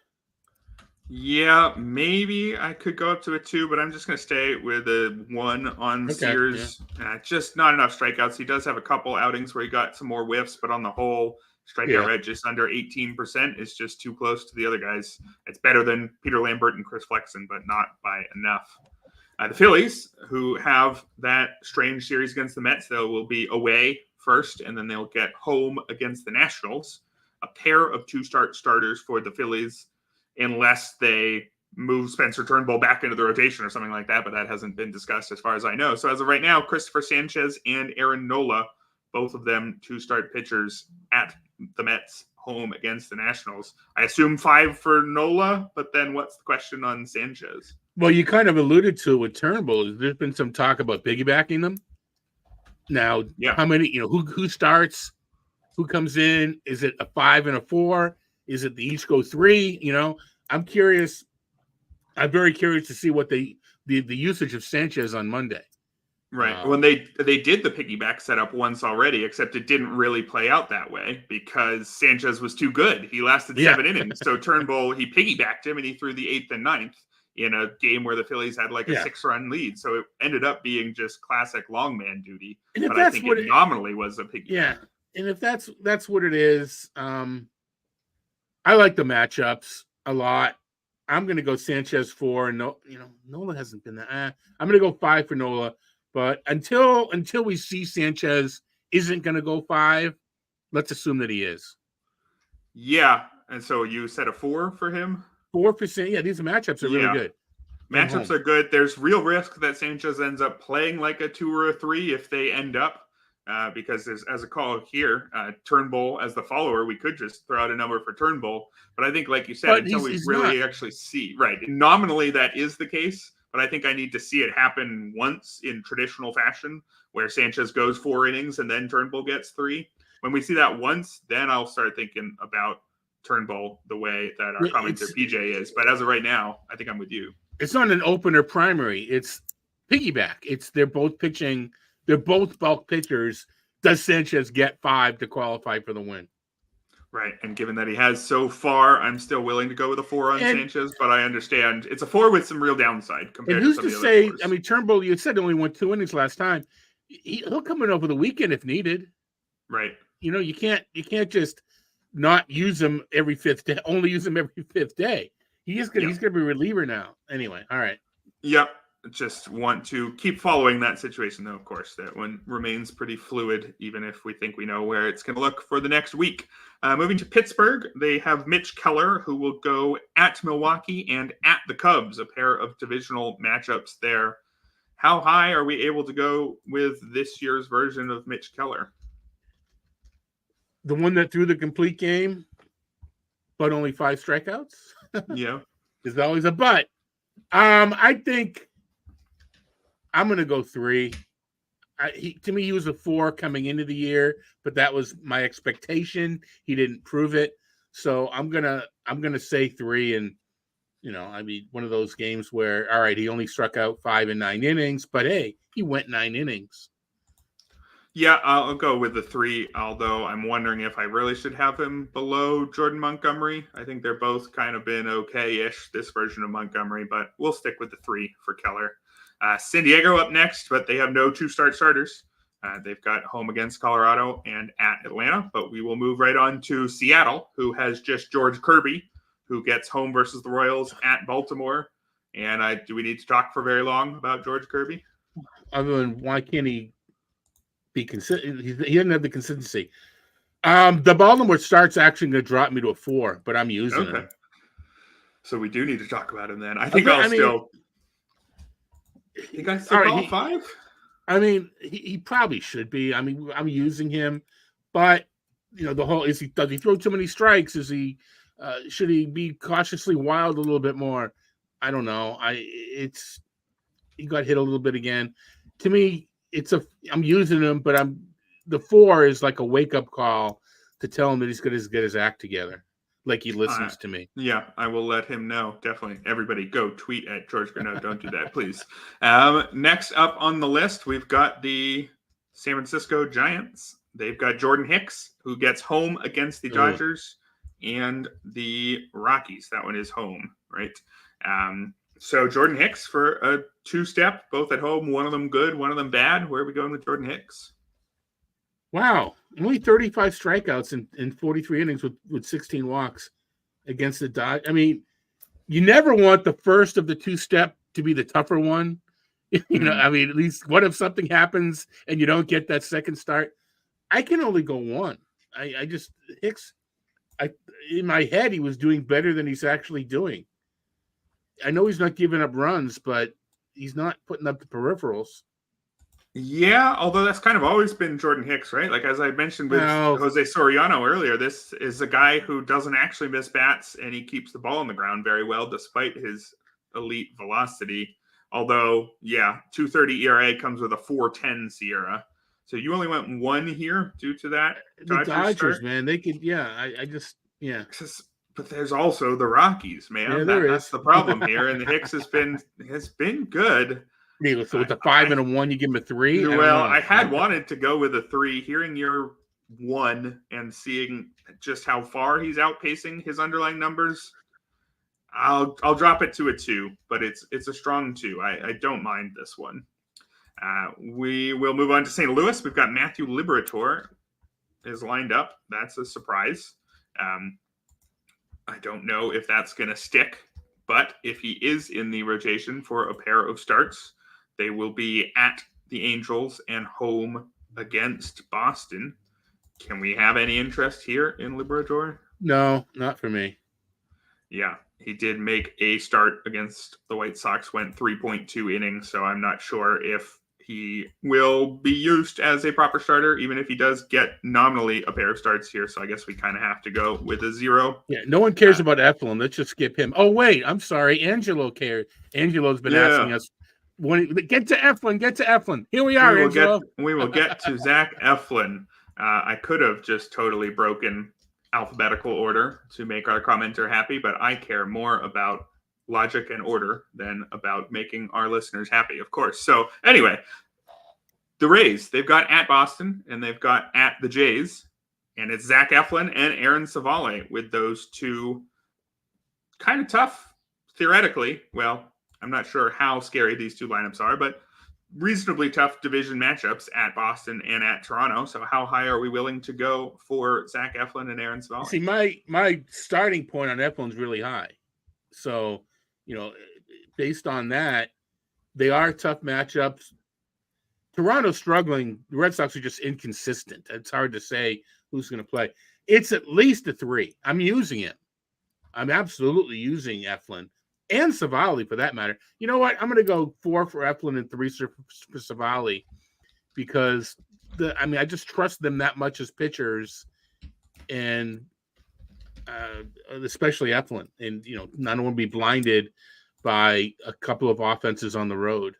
Yeah, maybe I could go up to a 2, but I'm just going to stay with a 1 on Sears. Yeah. Just not enough strikeouts. He does have a couple outings where he got some more whiffs, but on the whole, strikeout rate just under 18% is just too close to the other guys. It's better than Peter Lambert and Chris Flexen, but not by enough. The Phillies, who have that strange series against the Mets, they will be away first, and then they'll get home against the Nationals. A pair of 2-start starters for the Phillies, unless they move Spencer Turnbull back into the rotation or something like that, but that hasn't been discussed as far as I know. So as of right now, Christopher Sanchez and Aaron Nola, both of them 2-start pitchers at the Mets home against the Nationals. I assume 5 for Nola, but then what's the question on Sanchez? Well, you kind of alluded to it with Turnbull. There's been some talk about piggybacking them. Now, how many, who starts, who comes in? Is it a 5 and a 4? Is it they each go 3? I'm curious. I'm very curious to see what the usage of Sanchez on Monday. Right. When they did the piggyback setup once already, except it didn't really play out that way because Sanchez was too good. He lasted 7 innings. So Turnbull, he piggybacked him and he threw the 8th and 9th in a game where the Phillies had like a 6-run lead. So it ended up being just classic long man duty. But I think it nominally was a piggyback. Yeah. And if that's what it is, I like the matchups a lot. I'm going to go Sanchez 4. And Nola hasn't been that. I'm going to go 5 for Nola. But until we see Sanchez isn't going to go 5, let's assume that he is. Yeah. And so you said a 4 for him? 4%. Yeah, these matchups are really good. Matchups are good. There's real risk that Sanchez ends up playing like a 2 or a 3 if they end up. Because as a call here, Turnbull as the follower, we could just throw out a number for Turnbull. But I think, like you said, until we really actually see, right, nominally that is the case. But I think I need to see it happen once in traditional fashion where Sanchez goes 4 innings and then Turnbull gets 3. When we see that once, then I'll start thinking about Turnbull the way that our commenter PJ is. But as of right now, I think I'm with you. It's not an opener primary. It's piggyback. They're both pitching. They're both bulk pitchers. Does Sanchez get 5 to qualify for the win? Right. And given that he has so far, I'm still willing to go with a 4 on Sanchez, but I understand it's a 4 with some real downside compared to some of the other 4s. I mean, Turnbull, you said only won 2 innings last time. He'll come in over the weekend if needed. Right. You can't just not use him every 5th day, only use him every 5th day. He's going to be a reliever now. Anyway, all right. Yep. Just want to keep following that situation, though, of course. That one remains pretty fluid, even if we think we know where it's going to look for the next week. Moving to Pittsburgh, they have Mitch Keller, who will go at Milwaukee and at the Cubs, a pair of divisional matchups there. How high are we able to go with this year's version of Mitch Keller? The one that threw the complete game, but only 5 strikeouts? Yeah. There's always a but. I think I'm going to go 3. To me, he was a 4 coming into the year, but that was my expectation. He didn't prove it, so I'm gonna say 3. And one of those games where, all right, he only struck out 5 in 9 innings, but hey, he went 9 innings. Yeah, I'll go with the 3. Although I'm wondering if I really should have him below Jordan Montgomery. I think they're both kind of been okay-ish, this version of Montgomery, but we'll stick with the 3 for Keller. San Diego up next, but they have no 2-start starters. They've got home against Colorado and at Atlanta, but we will move right on to Seattle, who has just George Kirby, who gets home versus the Royals at Baltimore. And do we need to talk for very long about George Kirby? Other than why can't he be consistent? He doesn't have the consistency. The Baltimore start's actually going to drop me to a 4, but I'm using it. So we do need to talk about him then. I think I still call 5. I mean, he probably should be. I mean, I'm using him, but the whole does he throw too many strikes? Should he be cautiously wild a little bit more? I don't know. He got hit a little bit again. To me, I'm using him, but the 4 is like a wake up call to tell him that he's going to get his act together. Like he listens to me. Yeah, I will let him know. Definitely. Everybody go tweet at George Garneau. Don't do that, please. Next up on the list, we've got the San Francisco Giants. They've got Jordan Hicks, who gets home against the Dodgers and the Rockies. That one is home, right? So Jordan Hicks for a 2-step, both at home, one of them good, one of them bad. Where are we going with Jordan Hicks? Wow. Only 35 strikeouts in 43 innings with 16 walks against the Dodgers. I mean, you never want the first of the 2-step to be the tougher one. I mean, at least what if something happens and you don't get that second start? I can only go one. Hicks, in my head, he was doing better than he's actually doing. I know he's not giving up runs, but he's not putting up the peripherals. Yeah, although that's kind of always been Jordan Hicks, right? Like, as I mentioned with Jose Soriano earlier, this is a guy who doesn't actually miss bats, and he keeps the ball on the ground very well despite his elite velocity. Although, 2.30 ERA comes with a 4.10 SIERA. So you only went 1 here due to that. The Dodgers, man, they could, But there's also the Rockies, man. Yeah, that's the problem here. And Hicks has been good. So with a 5 and a 1, you give him a 3? Well, I had wanted to go with a 3. Hearing your 1 and seeing just how far he's outpacing his underlying numbers, I'll drop it to a 2. But it's a strong 2. I don't mind this one. We will move on to St. Louis. We've got Matthew Liberatore is lined up. That's a surprise. I don't know if that's going to stick, but if he is in the rotation for a pair of starts, they will be at the Angels and home against Boston. Can we have any interest here in Liberatore? No, not for me. Yeah, he did make a start against the White Sox, went 3.2 innings, so I'm not sure if he will be used as a proper starter, even if he does get nominally a pair of starts here. So I guess we kind of have to go with a 0. Yeah, no one cares about Eflin. Let's just skip him. Oh, wait, I'm sorry. Angelo cares. Angelo's been asking us. Get to Eflin. Here we are, Angelo. We will get to Zach Eflin. I could have just totally broken alphabetical order to make our commenter happy, but I care more about logic and order than about making our listeners happy, of course. So anyway, the Rays, they've got at Boston and they've got at the Jays, and it's Zach Eflin and Aaron Savale with those two kind of tough, theoretically. Well, I'm not sure how scary these two lineups are, but reasonably tough division matchups at Boston and at Toronto. So how high are we willing to go for Zach Eflin and Aaron Savale? See, my starting point on Eflin's really high. So, based on that, they are tough matchups. Toronto's struggling. The Red Sox are just inconsistent. It's hard to say who's going to play. It's at least a 3. I'm using him. I'm absolutely using Eflin and Savale for that matter. You know what? I'm going to go 4 for Eflin and 3 for Savale because I just trust them that much as pitchers, and especially Eflin. And I don't want to be blinded by a couple of offenses on the road.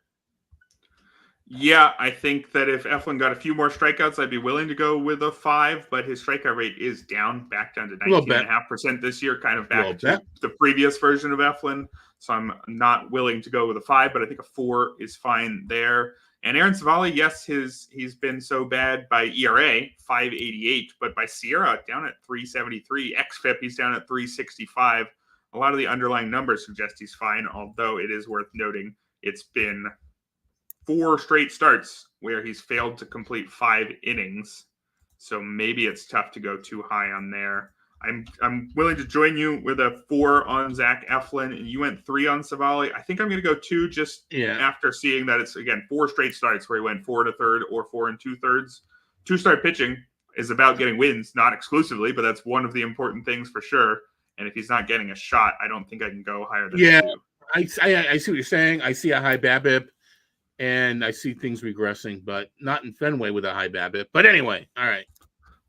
Yeah, I think that if Eflin got a few more strikeouts, I'd be willing to go with a 5, but his strikeout rate is back down to 19.5% this year, kind of back to the previous version of Eflin. So I'm not willing to go with a 5, but I think a 4 is fine there. And Aaron Savale, yes, he's been so bad by ERA, 5.88, but by SIERA, down at 3.73. XFIP, he's down at 3.65. A lot of the underlying numbers suggest he's fine, although it is worth noting it's been 4 straight starts where he's failed to complete 5 innings. So maybe it's tough to go too high on there. I'm willing to join you with a 4 on Zach Eflin, and you went 3 on Savale. I think I'm going to go 2 after seeing that it's, again, 4 straight starts where he went 4 1/3 or 4 2/3. 2-start pitching is about getting wins, not exclusively, but that's one of the important things for sure. And if he's not getting a shot, I don't think I can go higher than Yeah, a 2. I see what you're saying. I see a high BABIP, and I see things regressing, but not in Fenway with a high BABIP. But anyway, all right.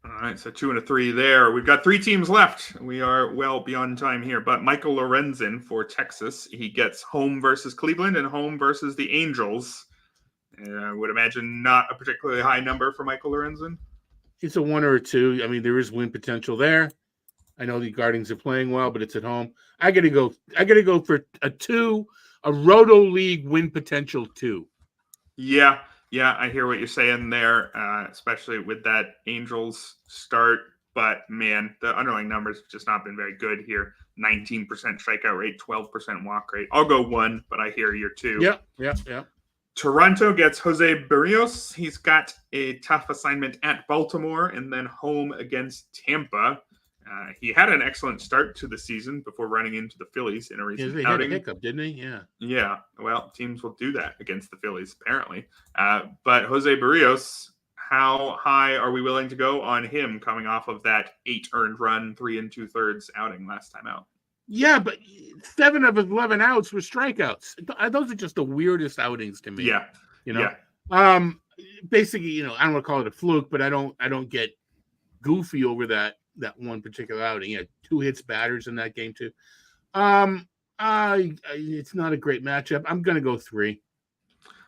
All right, so 2 and a 3 there. We've got 3 teams left. We are well beyond time here, but Michael Lorenzen for Texas. He gets home versus Cleveland and home versus the Angels. I would imagine not a particularly high number for Michael Lorenzen. It's a 1 or a 2. I mean, there is win potential there. I know the Guardians are playing well, but it's at home. I got to go for a 2, a Roto League win potential 2. Yeah, I hear what you're saying there, especially with that Angels start. But, man, the underlying numbers have just not been very good here. 19% strikeout rate, 12% walk rate. I'll go 1, but I hear your 2. Yeah. Toronto gets Jose Barrios. He's got a tough assignment at Baltimore and then home against Tampa. He had an excellent start to the season before running into the Phillies in a recent outing. He had a hiccup, didn't he? Yeah. Yeah. Well, teams will do that against the Phillies, apparently. But Jose Barrios, how high are we willing to go on him coming off of that 8 earned run, 3 2/3 outing last time out? Yeah, but 7 of his 11 outs were strikeouts. Those are just the weirdest outings to me. Yeah. Yeah. Basically, I don't want to call it a fluke, but I don't get goofy over that one particular outing. He had 2 hits batters in that game too. It's not a great matchup. I'm going to go 3.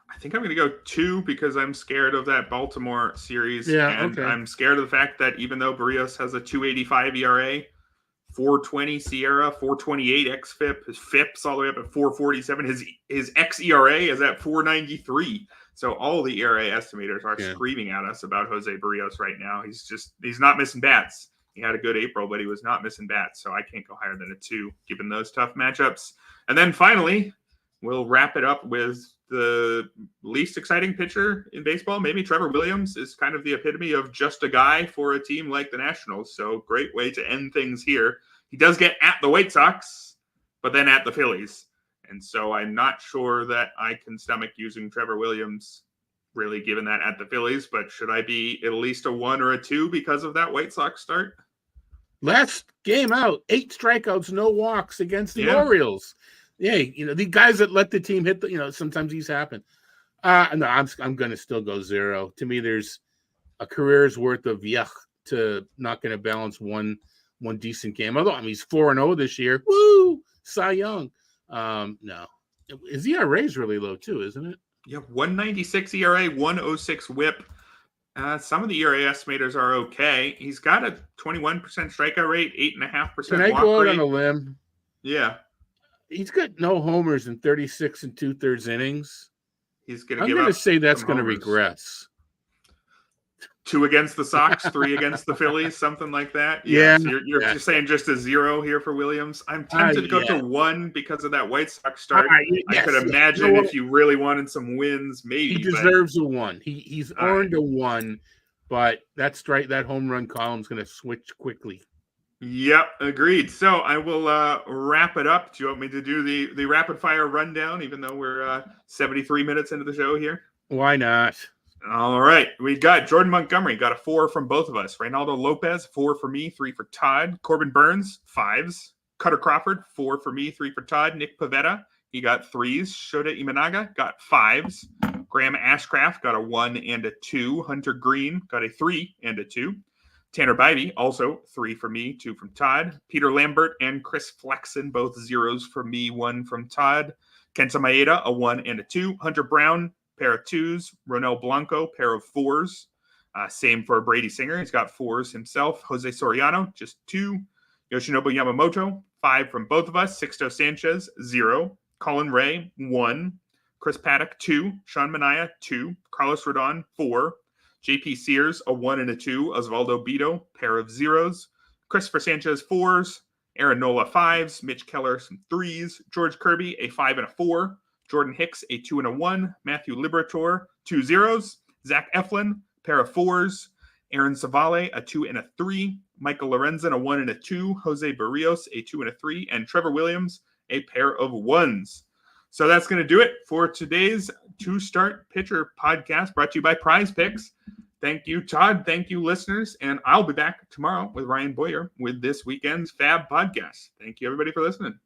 I think I'm going to go 2 because I'm scared of that Baltimore series. Yeah, and okay. I'm scared of the fact that even though Barrios has a 2.85 ERA, 4.20 Sierra, 4.28 xFIP, his FIP's all the way up at 4.47. His xERA is at 4.93. So all the ERA estimators are screaming at us about Jose Barrios right now. He's not missing bats. He had a good April, but he was not missing bats. So I can't go higher than a 2, given those tough matchups. And then finally, we'll wrap it up with the least exciting pitcher in baseball. Maybe Trevor Williams is kind of the epitome of just a guy for a team like the Nationals. So great way to end things here. He does get at the White Sox, but then at the Phillies. And so I'm not sure that I can stomach using Trevor Williams, really, given that at the Phillies. But should I be at least a 1 or a 2 because of that White Sox start? Last game out, 8 strikeouts, no walks against the Orioles. Yeah, the guys that let the team hit sometimes these happen. No, I'm going to still go 0. To me, there's a career's worth of to not going to balance one decent game. Although, he's 4-0 this year. Woo! Cy Young. No. His ERA is really low too, isn't it? Yeah, 1.96 ERA, 1.06 WHIP. Some of the ERA estimators are okay. He's got a 21% strikeout rate, 8.5% walk rate. Can I go out on a limb? Yeah. He's got no homers in 36 2/3 innings. I'm going to say that's going to regress. 2 against the Sox, 3 against the Phillies, something like that. Yeah. So you're just saying just a 0 here for Williams. I'm tempted to go to 1 because of that White Sox start. I could imagine if you really wanted some wins, maybe. He deserves a 1. He's earned a 1, but that home run column's going to switch quickly. Yep, agreed. So I will wrap it up. Do you want me to do the rapid fire rundown, even though we're 73 minutes into the show here? Why not? All right. We got Jordan Montgomery, got a 4 from both of us. Reynaldo Lopez, 4 for me, 3 for Todd. Corbin Burns, 5s. Cutter Crawford, 4 for me, 3 for Todd. Nick Pivetta, he got 3s. Shota Imanaga got 5s. Graham Ashcraft got a 1 and a 2. Hunter Green got a 3 and a 2. Tanner Bybee, also 3 for me, 2 from Todd. Peter Lambert and Chris Flexen, both 0s for me, 1 from Todd. Kenta Maeda, a 1 and a 2. Hunter Brown, pair of 2s. Ronel Blanco, pair of 4s. Same for Brady Singer. He's got 4s himself. Jose Soriano, just 2. Yoshinobu Yamamoto, 5 from both of us. Sixto Sanchez, 0. Colin Ray, 1. Chris Paddock, 2. Sean Manaea, 2. Carlos Rodon, 4. JP Sears, a 1 and a 2. Osvaldo Bido, pair of 0s. Christopher Sanchez, 4s. Aaron Nola, 5s. Mitch Keller, some 3s. George Kirby, a 5 and a 4. Jordan Hicks, a 2 and a 1. Matthew Liberator, 2 0s. Zach Eflin, pair of 4s. Aaron Savale, a 2 and a 3. Michael Lorenzen, a 1 and a 2. Jose Barrios, a 2 and a 3. And Trevor Williams, a pair of 1s. So that's going to do it for today's 2-Start Pitcher podcast brought to you by Prize Picks. Thank you, Todd. Thank you, listeners. And I'll be back tomorrow with Ryan Boyer with this weekend's Fab Podcast. Thank you, everybody, for listening.